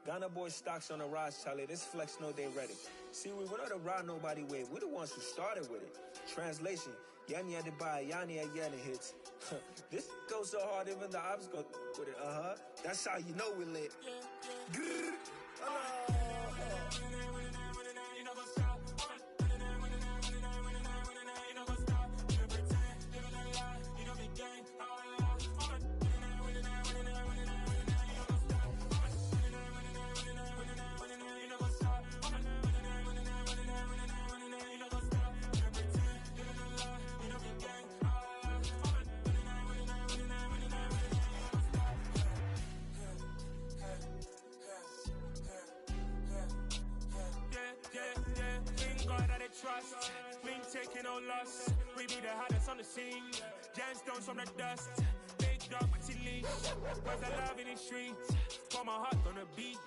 Ghana boys stocks on the rise, Charlie, this flex know they ready. See, we not to ride nobody with, we the ones who started with it. Translation, Yanni had to buy, Yanni had Yanni hits. This goes so hard, even the ops go with it, That's how you know we lit. Grr. Trust, we ain't taking no loss. We be the hottest on the scene. Gemstones from the dust. Big dog with your leash. Where's the love in the streets? Pour my heart on the beat.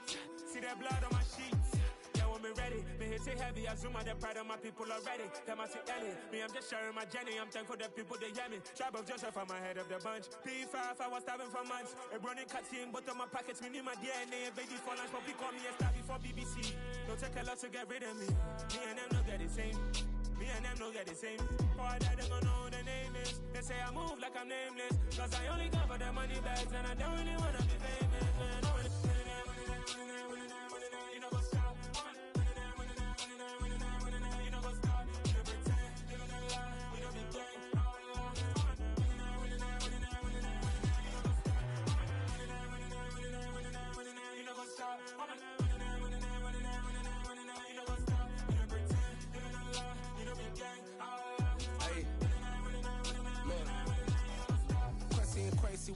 See that blood on my sheets. Yeah, when we ready, me hit it heavy. I zoom out the pride of my people already. Them I see Ellie. Me, I'm just sharing my journey. I'm thankful that people they hear me. Tribe of Joseph, I'm ahead of the bunch. P5, I was starving for months. A running cutscene, but on my pockets, me need my DNA. Baby for lunch, but we call me a star before BBC. Don't take a lot to get rid of me. Me and them don't get the same. Me and them don't get the same. Boy, that them don't know who the name is. They say I move like I'm nameless. Cause I only come for the money bags and I don't really wanna be famous, man. You know what's up? You know what's up? You pretend, living a lie. We don't be gang. You know what's up?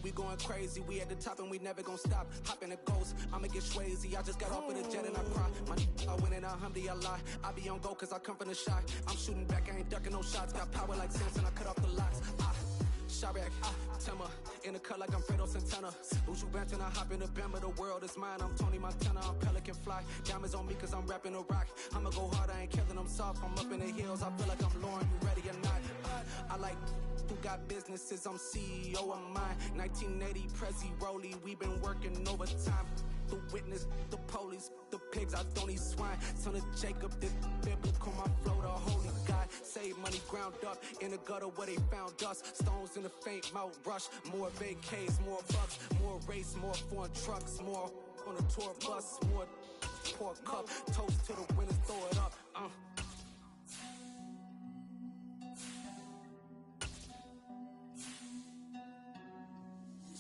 We going crazy, we at the top and we never gon' stop. Hop in a ghost, I'ma get swayzy. I just got off of the jet and I cry. My I win and alhamdulillah. I be on go cause I come from the shot. I'm shooting back, I ain't ducking no shots. Got power like Samson, I cut off the locks. Chirac, Timmer, in the cut like I'm Fredo Santana. Uju Banton, I hop in the Bama, the world is mine. I'm Tony Montana, I'm Pelican Fly. Diamonds on me cause I'm rapping a rock. I'ma go hard, I ain't killing them soft. I'm up in the hills, I feel like I'm Lauren, you ready or not? I like who got businesses, I'm CEO of mine. 1980 Prezi Rolly, we been working overtime. The witness, the police, the pigs, I don't eat swine. Son of Jacob, this biblical, my flow, the holy God. Save money ground up in the gutter where they found us. Stones in the faint mouth rush. More vacays, more bucks, more race, more foreign trucks, more on a tour bus, more pour cup. Toast to the winners, throw it up.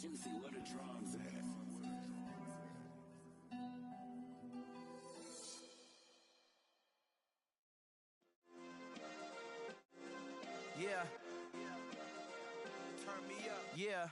Juicy, where the drums at? Yeah. Turn me up. Yeah.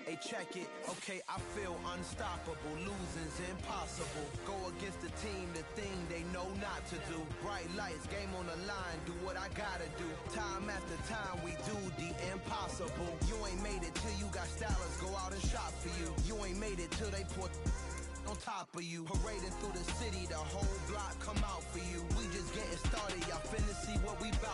Hey, check it. Okay, I feel unstoppable. Losing's impossible. Go against the team, the thing they know not to do. Bright lights, game on the line. Do what I gotta do. Time after time, we do the impossible. You ain't made it till you got stylers. Go out and shop for you. You ain't made it till they put on top of you. Parading through the city, the whole block come out for you. We just getting started. Y'all finna see what we bout.